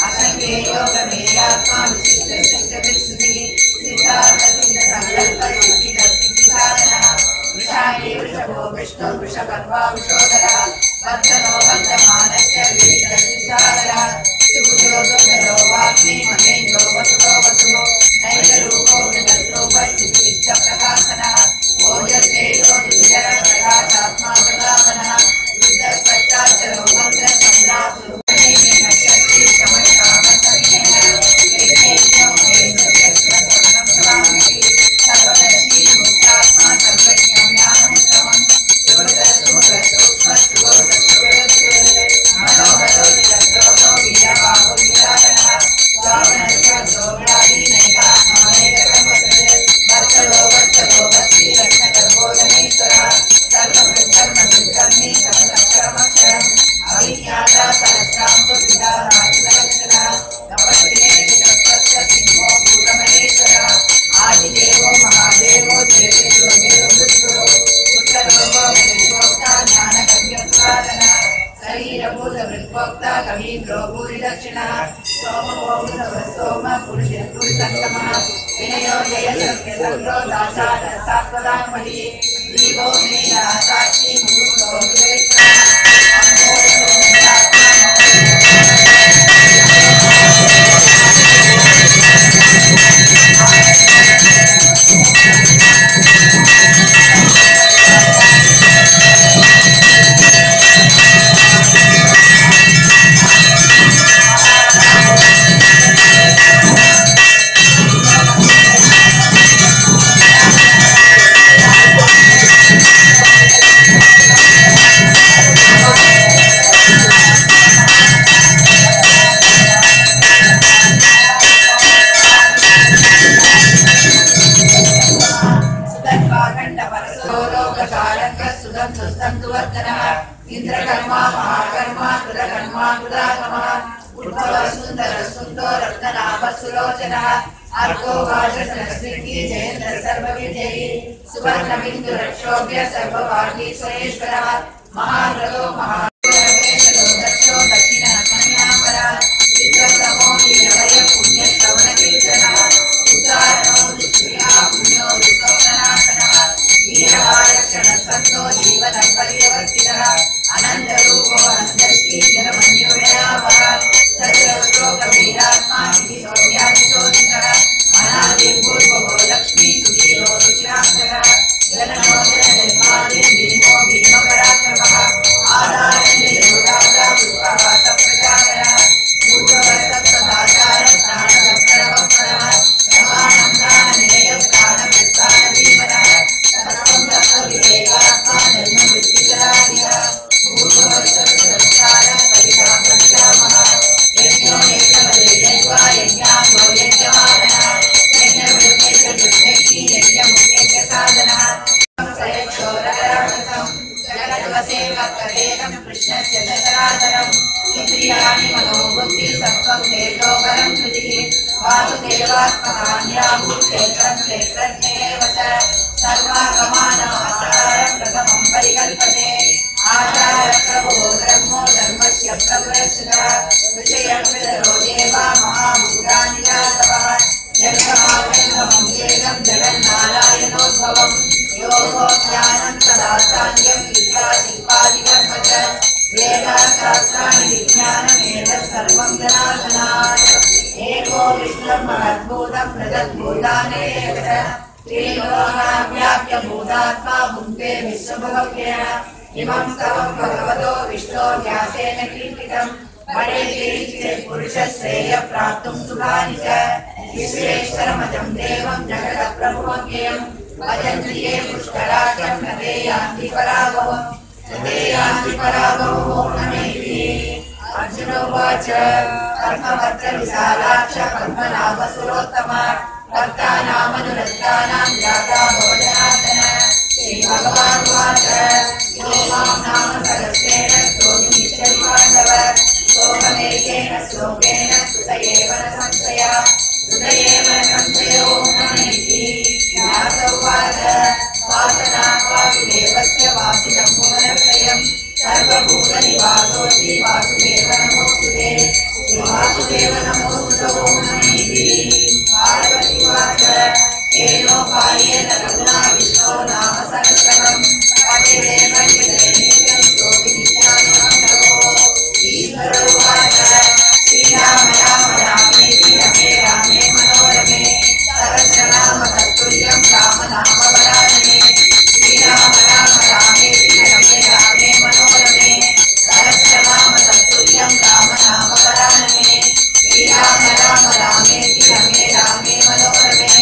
असंख्येयो गमेयात्मा विशिष्टसिद्धविष्णुः सिद्धार्थसिद्धसङ्कल्पसिद्धिसाधनः वृषाये वृषभो विष्णु वृषभर्वा वृषोदरः वर्धनो वर्धमानश्च विविधसिद्धारः सुभुजो दुर्गयो वाग्मी महेन्द्रो वसुतो वसुः नैकरूपो विदत्रूपश्चित्तिष्ठप्रकाशनः ओजस्तेजो दुर्जर प्रकाशात्मा प्रकाशनः बुद्धस्पष्टाक्षरो मन्त्रसम्राट् शक्ति चमत्कामसमीनः यज्ञेभ्यो महेन्द्रचक्रवर्णं सर्वदर्शी मुक्तात्मा सर्वज्ञो ज्ञानमुत्तमम् मनोहरो विदग्धो वीरबाहो विराजनः स्वामनश्चो वर्तलो वर्तलो भक्ति रत्नगर्भोदनेश्वरः सर्वकृतर्मकृतर्मी सर्वसक्रमक्षरम् अभिज्ञाता सहस्रांशो विदाराजितलक्षणः नमस्ते जगत्स्य सिंहो भूतमहेश्वरः आदिदेवो महादेवो देवेशो देववृद्धो उत्तरोगो विश्वोक्ता ज्ञानगम्यपुरातनः शरीरभूतवृत्वोक्ता कवीन्द्रो भूरिदक्षिणः सोमो भूतवस्तोम पुरुषत्तमः विनयो जयसत्यसङ्ग्रो दासाद सात्वदान्महि जीवो मेना साक्षी मुकुन्दो इंद्रकर्मा महाकर्मा कृतकर्मा कृतात्मः उद्भव सुंदर सुंदो रत्ननाभ सुलोचनः अर्को भाषणस्मृति जयेन्द्र सर्वविजयी सुवर्ण बिंदु रक्षोभ्य सर्वभागीश्वरेश्वरः महारथो महारथो दक्षो दक्षिण कन्यावरः विद्वत्समो वीरवय पुण्य श्रवण कीर्तनः उदारणो दुष्क्रिया पुण्यो दुष्कौननाशनः वीरभारक्षण सन्तो जीवन परिवर्तितः अनंत रूपो अनंतश्री जनमन्योदयावः सत्य श्लोक वीरात्मा इति सौर्यादिशोधितः अनादिर्भूर्वो लक्ष्मी इंद्रियाणि मनोबुद्धि सत्त्वं तेजो बलं हृदि वासुदेवात्मकान्याभूतेत्रं क्षेत्रज्ञेव च सर्वागमानाचारं प्रथमं परिकल्पते आचारप्रभो ब्रह्मो धर्मस्य प्रवृत्तः विषयकृतरो देवा महाभूतानि जातवः जगन्नाथं जगन्नारायणोद्भवं योगो ज्ञानं तदा साङ्ख्यं विद्यादिपादिकर्म च वेदाशास्त्राणि विज्ञानमेतत् सर्वं जनार्दनाय एको विश्वं महद्भूतं पृथग्भूतानेव च त्रिलोकाव्याप्य भूतात्मा भुङ्क्ते विश्वभवभ्येन इमं स्तवं भगवतो विष्णो व्यासेन कीर्तितं पठेत् पुरुषश्रेय प्राप्तुं सुखानि च विश्वेश्वरमजं देवं जगत्प्रभुमव्ययं भजन्ति ये पुष्कराख्यं न ते यान्ति पराभवो नमेति अर्जुन उवाच कर्मवत्तविशालाक्ष पद्मनाभसुरोत्तम भक्तानामनुरक्तानां जाता भवजनार्दन श्रीभगवानुवाच यो मां नाम सहस्रेण स्तोतुमिच्छति पाण्डव सोममेकेन श्लोकेन स्तुत एव न संशयो नमेति व्यास उवाच वासनात् वासुदेवस्य वासिनं पुनरक्षयं सर्वभूतनिवासोऽसि वासुदेव नमोऽस्तुते श्रीवासुदेव नमोऽस्तु नमेति पार्वती उवाच येनोपायेन रघुना विष्णो नाम सहस्रनामं पठेदेव नित्यं स्तोतिमिच्छामि ईश्वर उवाच श्रीराम राम रामेति रमे रामे मनोरमे सहस्रनाम तत्तुल्यं रामनामवरानने श्रीराम राम रामेति रमे रामे मनोरमे सहस्रनाम तत्तुल्यं रामनामवरानने श्रीराम राम रामेति रमे रामे मनोरमे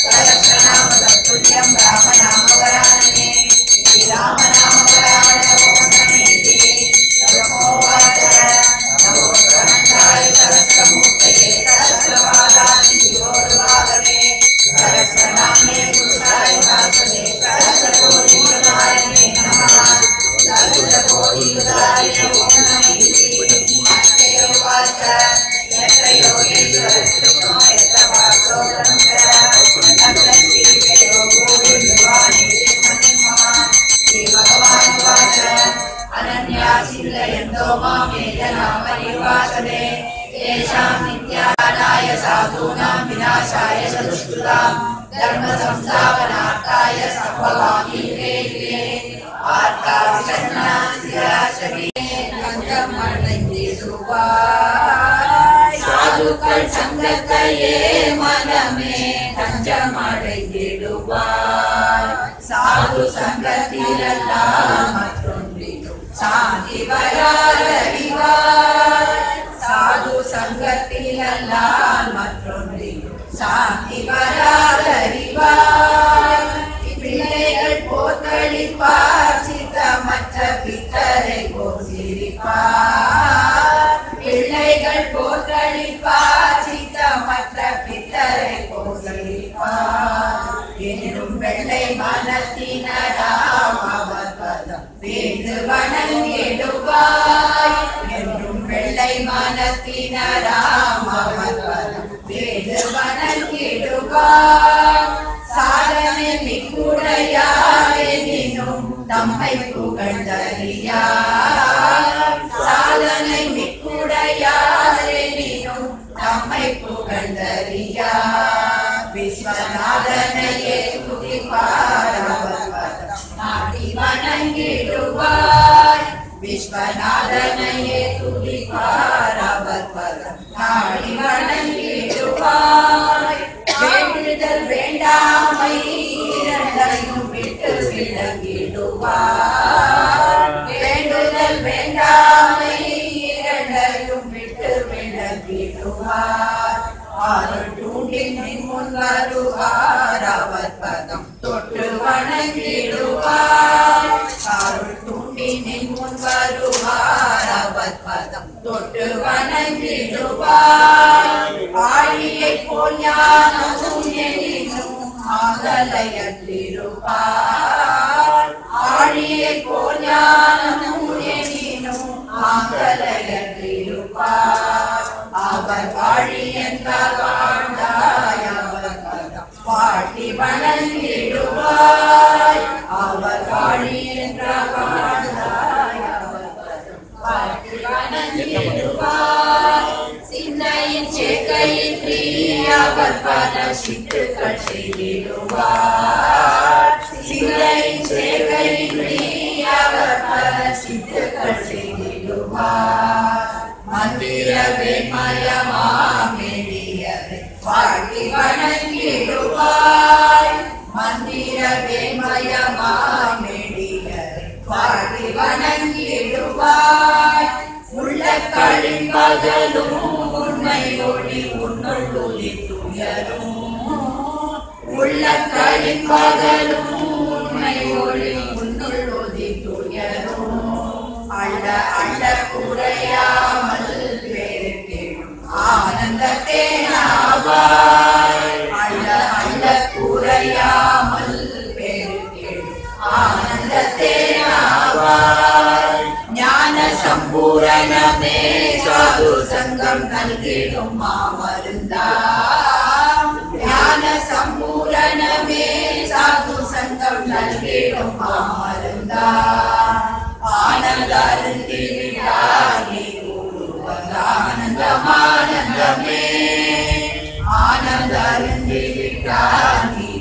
सहस्रनाम तत्तुल्यं रामनामवरानने श्रीरामनामवराननेति ब्रह्मोवाच नमो ग्रन्थाय सहस्रमूर्तये सहस्रपादानि शिरोरुबाधवे सहस्रनाम्ने पुरुषाय भासते सहस्रकोटियुगाय नमः सहस्रकोटियुगाय नमेति उवाच यत्र योगेश्वरः कृष्णो यत्र वासो ब्रह्मचर्यः तत्र श्रीयोगो निर्वाणेति मतिर्मम श्रीभगवानुवाच अनन्या चिन्तयन्तो मां ये जना परिभाषते तेषां नित्यानाय साधूनां विनाशाय च दुष्कृतां धर्मसंस्थापनार्थाय सम्भवामि युगे युगे சாதுக்கள் சங்கத்தையே மனமே தஞ்சமடைந்திடுவார் சாது சங்கத்திலெல்லாம் மற்றொன்றிலும் சாந்தி வராதறிவார் சாது சங்கத்திலெல்லாம் மற்றொன்றிலும் சாந்தி வராதறிவார் பிள்ளைகள் போத்தளிப்பார் சித்தமற்ற பித்தரை போசிரிப்பார் பிள்ளைகள் போத்தளிப்பார் சித்தமற்ற பித்தரை போசிரிப்பார் எனும் வெள்ளை மனத்தினராம் அவர் பதம் வேண்டு வணங்கிடுவாய் என்றும் வெள்ளை மனத்தினராம் அவர் பதம் வேண்டு வணங்கிடுவாய் சாதனை மிக்குடையாரெனினும் தம்மை புகழ்ந்தறியார் சாதனை மிக்குடையாரெனினும் தம்மை புகழ்ந்தறியார் விஸ்வநாதனையே துதிப்பார் அவர் பதம் நாடி வணங்கிடுவார் விஸ்வநாதனையே துதிப்பார் அவர் பதம் நாடி வணங்கிடுவார் வேண்டுதல் வேண்டாமை இரண்டையும் விட்டு விளங்கிடுவார் வேண்டுதல் வேண்டாமை இரண்டையும் விட்டு விளங்கிடுவார் ஆறுள் தூண்டின் முன் வருவார் அவர் பதம் தொட்டு வணங்கிடுவார் ஆறுள் தூண்டின் முன் வருவார் அவர் பதம் தொட்டு வணங்கிடுவார் ஆழியை போல் ஞானமும் எனினும் ஆகலையற்றிருப்பார் ஆழியை போல் ஞானமும் எனினும் ஆகலையற்றிருப்பார் அவர் வாழி என்றால் வாழ்ந்தாய் அவர் பதம் பாட்டி வணங்கிடுவாய். அவர் வாழி என்றால் வாழ்ந்தாய் அவர் பதம் பாட்டி வணங்கிடுவாய். சிந்தையின் சேக்கையின்றி அவர் பல சித்துக்கள் செய்திடுவார். சிந்தையின் சேக்கையின்றி அவர் பல சித்துக்கள் செய்திடுவார். மந்திரவே மயமாமெளியரை வாழ்த்தி வணங்கிடுவாய். மந்திரவே மயமாமெளியரை வாழ்த்தி வணங்கிடுவாய். உள்ளக்களின் பகலும் உண்மை ஒளி உன்னுள் உதித்துயரும். உள்ளக்களின் பகலும் உண்மை ஒளி உன்னுள் உதித்துயரும். அள்ள அள்ள குறையாமல் பெருகிடும் ஆனந்தத்தேனாவாய். அள்ள அள்ள குறையாமல் பெருகிடும் ஆனந்தத்தேனாவாய். ஞான சம்பூரணமே சாது சங்கம் நல்கிடும் மாமருந்தாம். ஞான சம்பூரணமே சாது சங்கம் நல்கிடும் மாமருந்தாம். ஆனந்தருந்திவிடானே ஆனந்தமானந்தமே. ஆனந்தருந்திவிடானே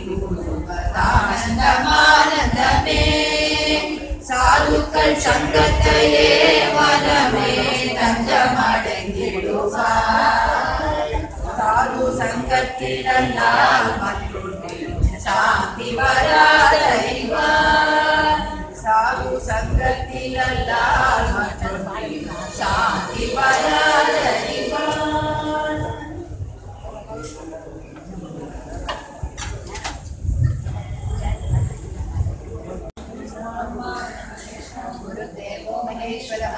ஆனந்தமானந்தமே. சாதுக்கள் சங்கத்தையே வனமே தஞ்சமடைந்திடுவாய். சாது சங்கத்தினால் மற்றொன்று சாந்தி வராதறிவார். சாது சங்கத்தினால் மற்றொன்று சாந்தி வராதறிவார். गुरुदेवो महेश्वरः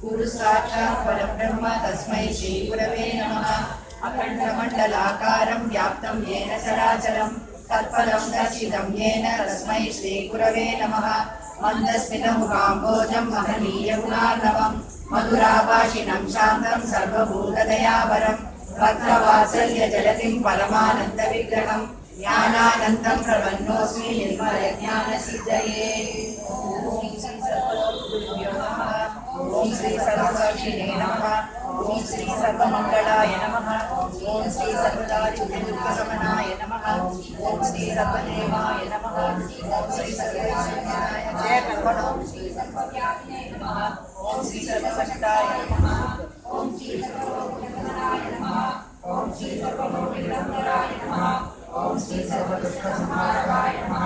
गुरु साक्षात् परब्रह्म तस्मै श्री गुरवे नमः। अखण्डमण्डलाकारं व्याप्तं येन चराचरं तत्फलं दर्शितं येन तस्मै श्री गुरवे नमः। मन्दस्मितमुखाम्बोजं महनीयगुणार्णवं मधुराभाषिणं शान्तं सर्वभूतदयावरं भक्तवात्सल्यजलधिं परमानन्दविग्रहं ज्ञानानन्दं प्रपन्नोऽस्मि निर्मलज्ञानसिद्धये। ओम श्री सर्वसाक्षिणे नमः। ओम श्री सर्वमंगलाय नमः। ओम श्री सर्वदारिद्र्यदुःखशमनाय नमः। ओम श्री सर्वदेवाय नमः। ओम श्री सर्वैश्वर्याय नमः। ओम श्री सर्वव्यापिने नमः। ओम श्री सर्वशक्ताय नमः। ओम श्री सर्वभूतनाय नमः। ओम श्री सर्वभूतनिरन्तराय नमः। ओम श्री सर्वदुःखसंहाराय नमः।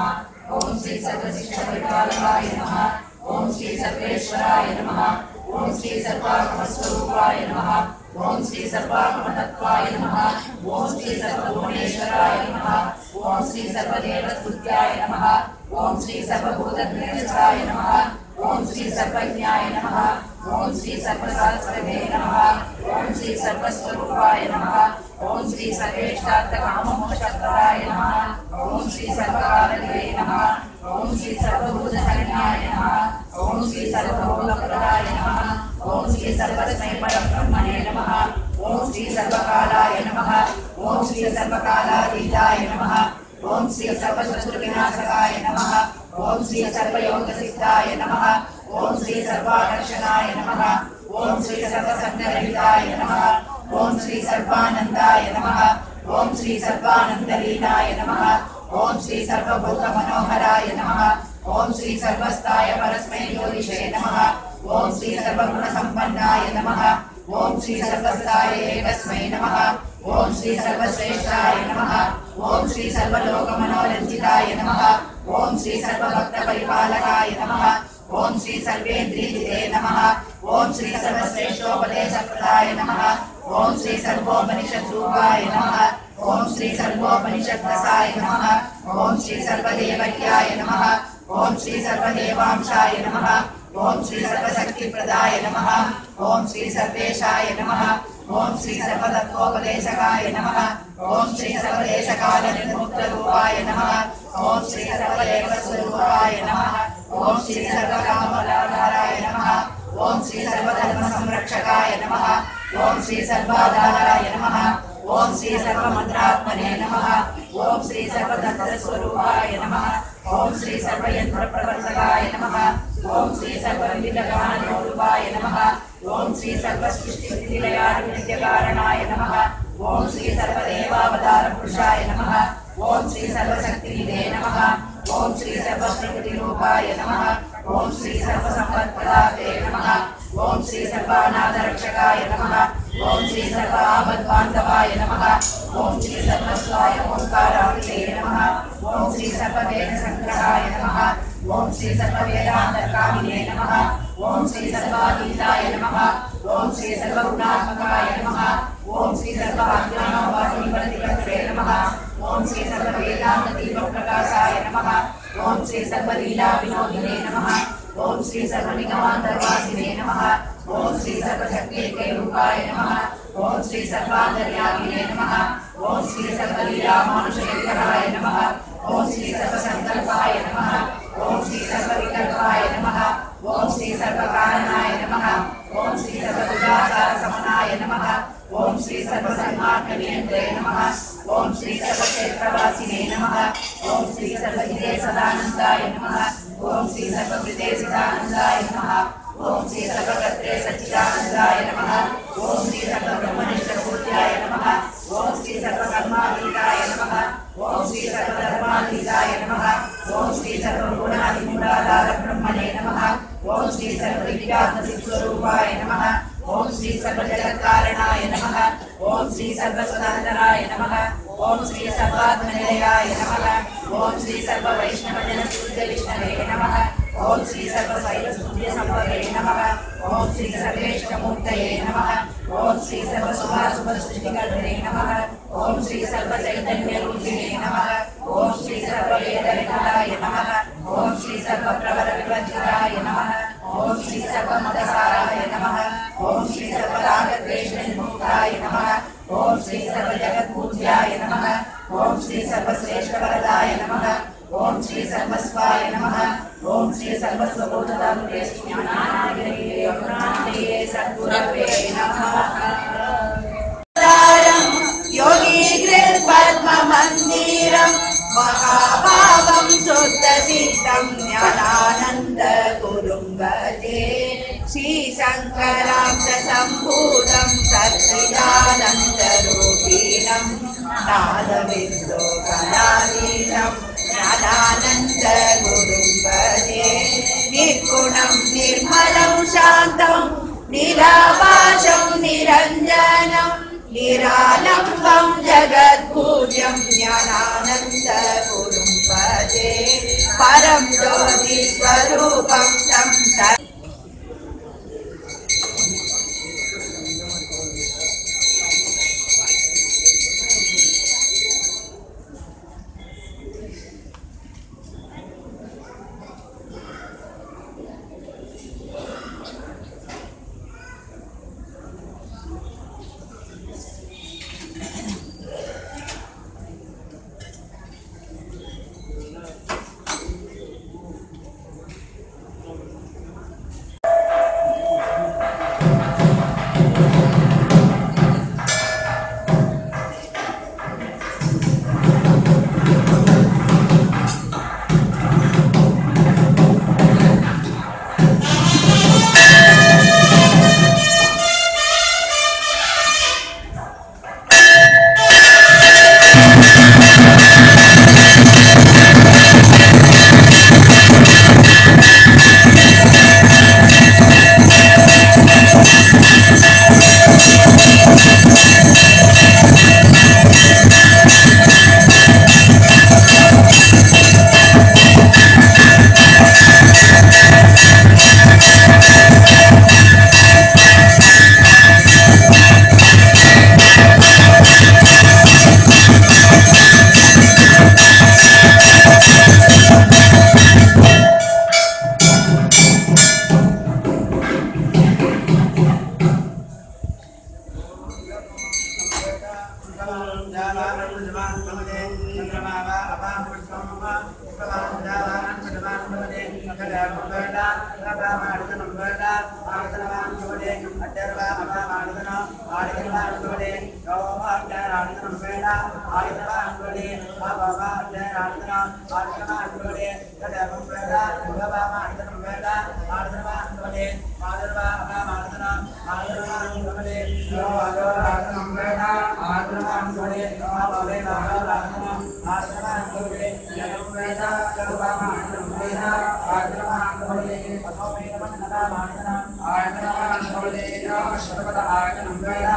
ओम श्री सर्वशिक्षाविकाराय नमः। ओम श्री सर्वेश्वराय नमः। ओम श्री सर्वात्मस्वरूपाय नमः। ओम श्री सर्वात्मतत्त्वाय नमः। ओम श्री सर्वभुवनेश्वराय नमः। ओम श्री सर्वदेवस्तुत्याय नमः। ओम श्री सर्वभूतज्ञाय नमः। ओम श्री सर्वज्ञाय नमः। ओम श्री सर्वशास्त्रवे नमः। ओम श्री सर्वस्वरूपाय नमः। ओम श्री सर्वेष्टार्थकाममोक्षप्रदाय नमः। ओम श्री सर्वकालदेवे नमः। ओम श्री सर्वभूतशरण्याय नमः। ओम श्री सर्वभोगप्रदाय नमः। ओम श्री सर्वस्मै परब्रह्मणे नमः। ओम श्री सर्वकालाय नमः। ओम श्री सर्वकालातीताय नमः। ओम श्री सर्वशत्रुविनाशकाय नमः। ओम श्री सर्वयोगसिद्धाय नमः। ओम श्री सर्वाकर्षणाय नमः। ओम श्री सर्वसंगरहिताय नमः। ओम श्री सर्वानंदाय नमः। ओम श्री सर्वानंदलीलाय नमः। ओम श्री सर्वभूतमनोहराय नमः। ओम श्री सर्वस्थाय परस्मै ज्योतिषे नमः। ओम श्री सर्वगुणसम्पन्नाय नमः। ओम श्री सर्वस्थाय एकस्मै नमः। ओम श्री सर्वश्रेष्ठाय नमः। ओम श्री सर्वलोकमनोरञ्जिताय नमः। ओम श्री सर्वभक्तपरिपालकाय नमः। ओम श्री सर्वेन्द्रियजिते नमः। ओम श्री सर्वश्रेष्ठोपदेशप्रदाय नमः। ओम श्री सर्वोपनिषद्रूपाय नमः। ओम श्री सर्वोपनिषद्रसाय नमः। ओम श्री सर्वदेवज्ञाय नमः। ओम श्री सर्वदेवांशाय नमः। ओम श्री सर्वशक्तिप्रदाय नमः। ओम श्री सर्वेशाय नमः। ओम श्री सर्वतत्त्वोपदेशकाय नमः। ओम श्री सर्वदेशकालनिर्मुक्तरूपाय नमः। ओम श्री सर्वदेवस्वरूपाय नमः। ओम श्री सर्वकामफलाधाराय नमः। ओम श्री सर्वधर्मसंरक्षकाय नमः। ఓం శ్రీ సర్వాధారాయ నమః ఓం శ్రీ సర్వమంత్రాత్మనే నమః ఓం శ్రీ సర్వతంత్రస్వరూపాయ నమః ఓం శ్రీ సర్వయంత్రప్రవర్తకాయ నమః ఓం శ్రీ సర్వవిధగానోరూపాయ నమః ఓం శ్రీ సర్వసృష్టిస్థితిలయానిత్యకారణాయ నమః ఓం శ్రీ సర్వదేవావతార పురుషాయ నమః ఓం శ్రీ సర్వశక్తినిధే నమః ఓం శ్రీ సర్వప్రకృతిరూపాయ నమః ఓం శ్రీ సర్వసంపత్ప్రదాతే నమః ఓం శ్రీ సర్వానాథరక్షకాయ నమః ఓం శ్రీ సర్వ ఆపద్బాంధవాయ నమః ఓం శ్రీ సర్వస్వాయ ఓంకారాయ నమః ఓం శ్రీ సర్వవేద సంగ్రహాయ నమః ఓం శ్రీ సర్వవేదాంతకామినే నమః ఓం శ్రీ సర్వాతీతాయ నమః ఓం శ్రీ సర్వగుణాత్మకాయ నమః ఓం శ్రీ సర్వాజ్ఞానవాదివరతికర్తే నమః ఓం శ్రీ సర్వవేదాంత దీపప్రకాశాయ నమః ఓం శ్రీ సర్వలీలా వినోదినే నమః ఓం శ్రీ సర్వనిగమాంతర్వాసినే నమః ఓం శ్రీ సర్వశక్తికే రూపాయ నమః ఓం శ్రీ సర్వాంతర్యామినే నమః ఓం శ్రీ సర్వలీలా మానుషేకరాయ నమః ఓం శ్రీ సర్వసంకల్పాయ నమః ఓం శ్రీ సర్వవికల్పాయ నమః ఓం శ్రీ సర్వకారణాయ నమః ఓం శ్రీ సర్వదురాచార సమనాయ నమః ఓం శ్రీ సర్వసన్మార్గనియంత్రే నమః ఓం శ్రీ సర్వక్షేత్రవాసినే నమః ఓం శ్రీ సర్వహితే సదానందాయ నమః ఓం శ్రీ సర్వకృతే సదానందాయ నమః ఓం శ్రీ సర్వకర్త్రే సచ్చిదానందాయ నమః ఓం శ్రీ సర్వబ్రహ్మనిష్టపూర్త్యాయ నమః ఓం శ్రీ సర్వకర్మాతీతాయ నమః ఓం శ్రీ సర్వధర్మాతీతాయ నమః ఓం శ్రీ సర్వగుణాధిమూలాధార బ్రహ్మణే నమః ఓం శ్రీ సర్వవిద్యాత్మసిద్స్వరూపాయ నమః ఓం శ్రీ సర్వజగత్కారణాయ నమః ఓం శ్రీ సర్వస్వతంత్రాయ నమః ఓం శ్రీ సర్వాత్మనిలయాయ నమః ఓం శ్రీ సర్వవైష్ణవజన సూర్య విష్ణవే నమః ఓం శ్రీ సర్వశైలస్తుల్య సంపదే నమః ఓం శ్రీ సర్వేష్టమూర్తయే నమః ఓం శ్రీ సర్వశుభాశుభ సృష్టికర్తనే నమః ఓం శ్రీ సర్వచైతన్యరూపిణే నమః ఓం శ్రీ సర్వవేదవిధాయ నమః ఓం శ్రీ సర్వప్రవర వివర్జితాయ నమః ఓం శ్రీ సర్వమదసారాయ నమః ఓం శ్రీ సర్వరాగద్వేషనిర్ముక్తాయ నమః ఓం శ్రీ సర్వజగత్పూజ్యాయ నమః ఓం శ్రీ సర్వశ్రేష్ఠవరదాయ నమః ఓం శ్రీ సర్వస్వాయ నమః ఓం శ్రీ సర్వస్వబోధదాత్రే జ్ఞానాగ్రహే సద్గురవే నమః योगीगृत्पद्ममन्दिरं महाभावं शुद्धसिद्धं ज्ञानानन्दगुरुं भजे श्रीशङ्करां च सम्भूतं सच्चिदानन्दरूपिणं नादविन्दोगणाधीनं ज्ञानानन्दगुरुं भजे निर्गुणं निर्मलं शान्तं निराभासं निरञ्जनं निरालम्बं जगत्पूज्यं ज्ञानानन्दगुरुं भजे परं ज्योतिस्वरूपं तं आदिवांगोले योगाज्ञानार्थं वेद आदिवांगोले अभवाज्ञानार्थं आदिवांगोले तदेवं वेद भगवानार्थं वेद आदिवांगोले माधवानार्थं आदिवांगोले योगाज्ञानार्थं वेद आदिवांगोले अभवाज्ञानार्थं आदिवांगोले यं वेद भगवानार्थं वेद आदिवांगोले अभवाज्ञानार्थं आदिवांगोले योगशब्द आगमनं वेद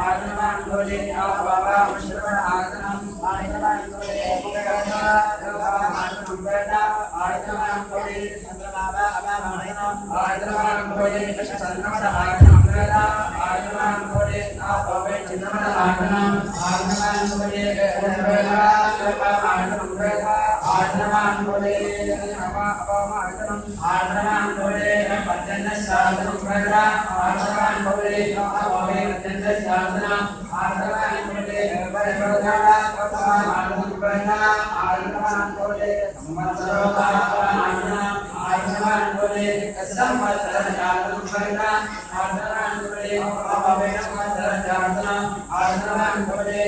आदिवांगोले अभवाज्ञानार्थं आदिवांगोले योगाज्ञानार्थं वेद आदिवांगोले चंद्रमाभा अभवाज्ञानार्थं आदिवांगोले चंद्रमद आगमनं वेद आदिवांगोले अभवाज्ञानार्थं आदिवांगोले वेद अभवाज्ञानार्थं वेद आदिवांगोले अभवाज्ञानार्थं आदिवांगोले पद्यन्नशास्त्रं वेद आदिवांगोले अभवाज्ञानार्थं आदिवांगोले परमोदानार्थं वेद आदिवांगोले संवत्सरोदानार्थं आदिवांगोले संवत्सरजातं वेद आदिवांगोले अभवाज्ञानार्थं आदिवांगोले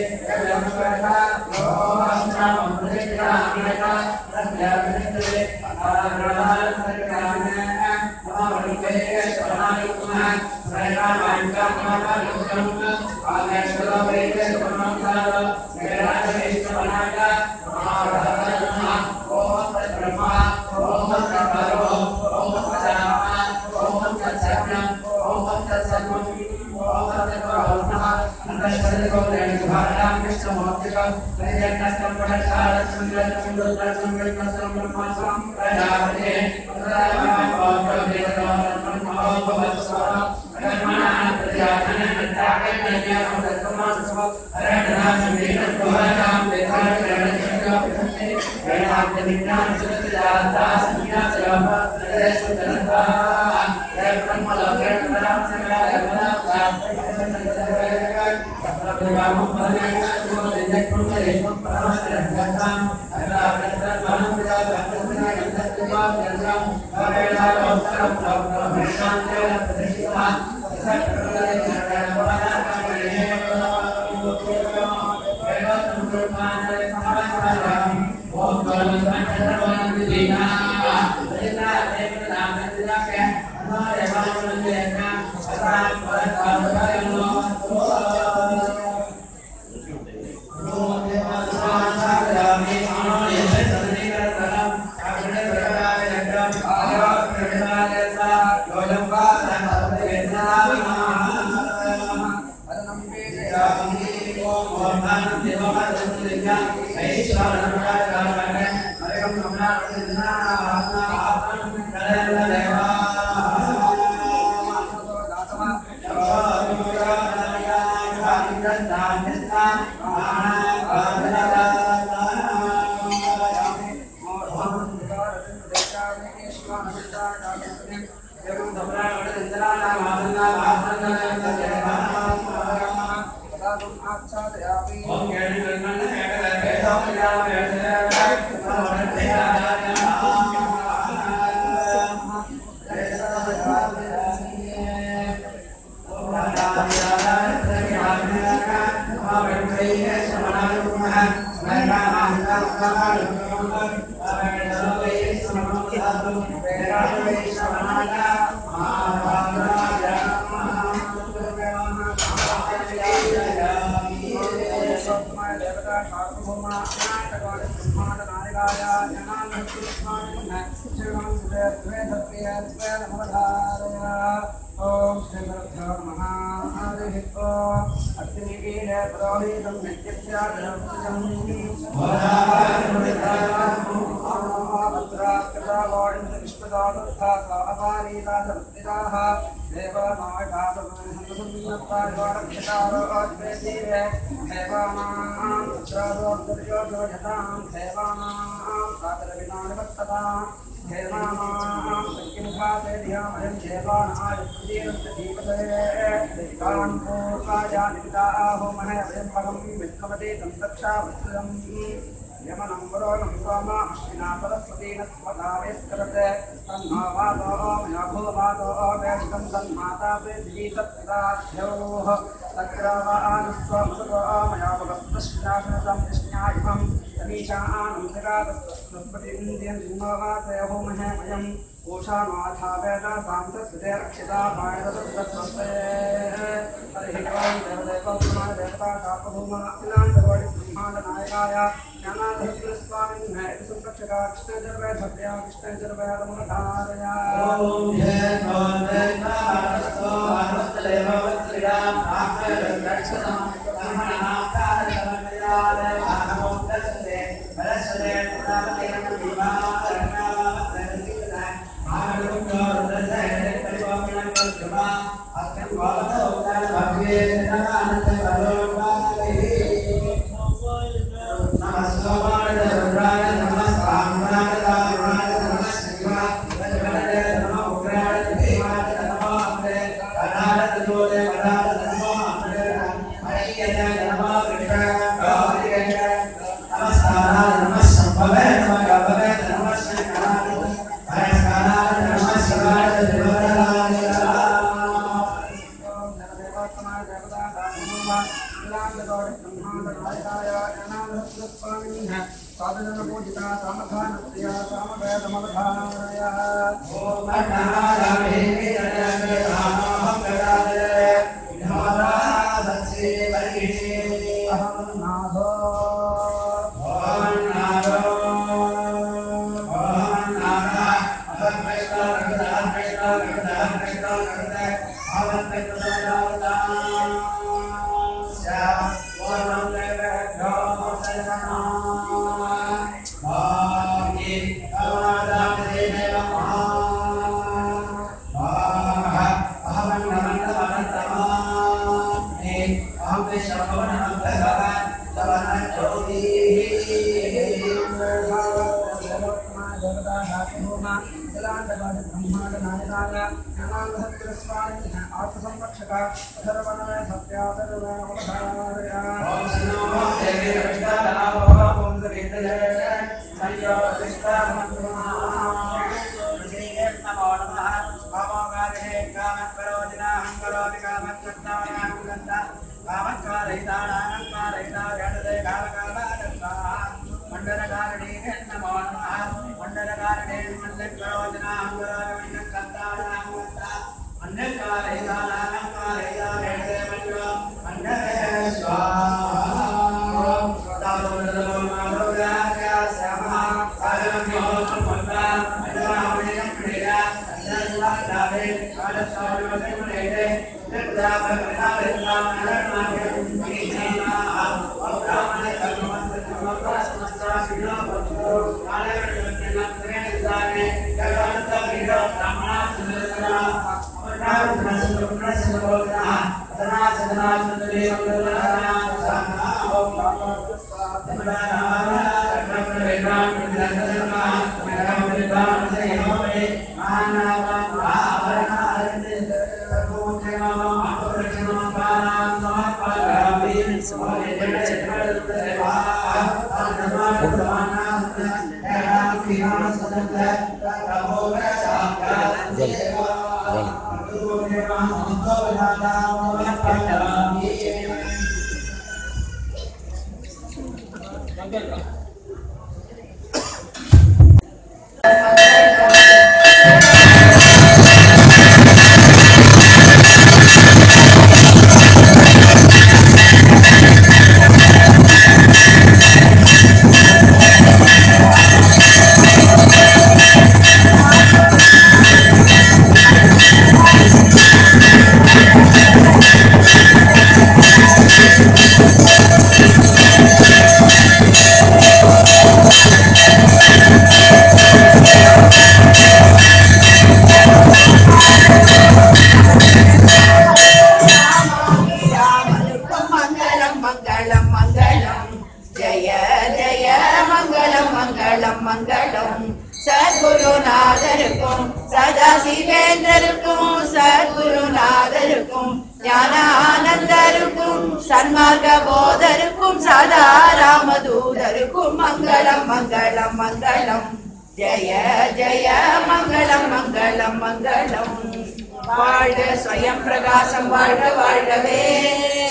வாழ்க ஸ்வயம் பிரகாசம் வாழ்க வாழ்கவே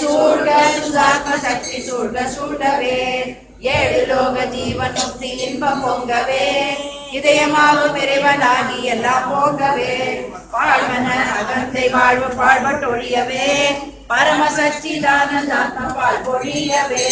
சூழ்க சுதாத்ம சக்தி சூழ்க சூழ்கவே ஏழு லோக ஜீவன் முக்தி இன்பம் பொங்கவே இதயமாகும் இறைவனாகி எல்லாம் போகவே வாழ்வன அகந்தை வாழ்வு பாழ்பட்டொழியவே பரம சச்சிதானந்தாத்ம பால் பொழியவே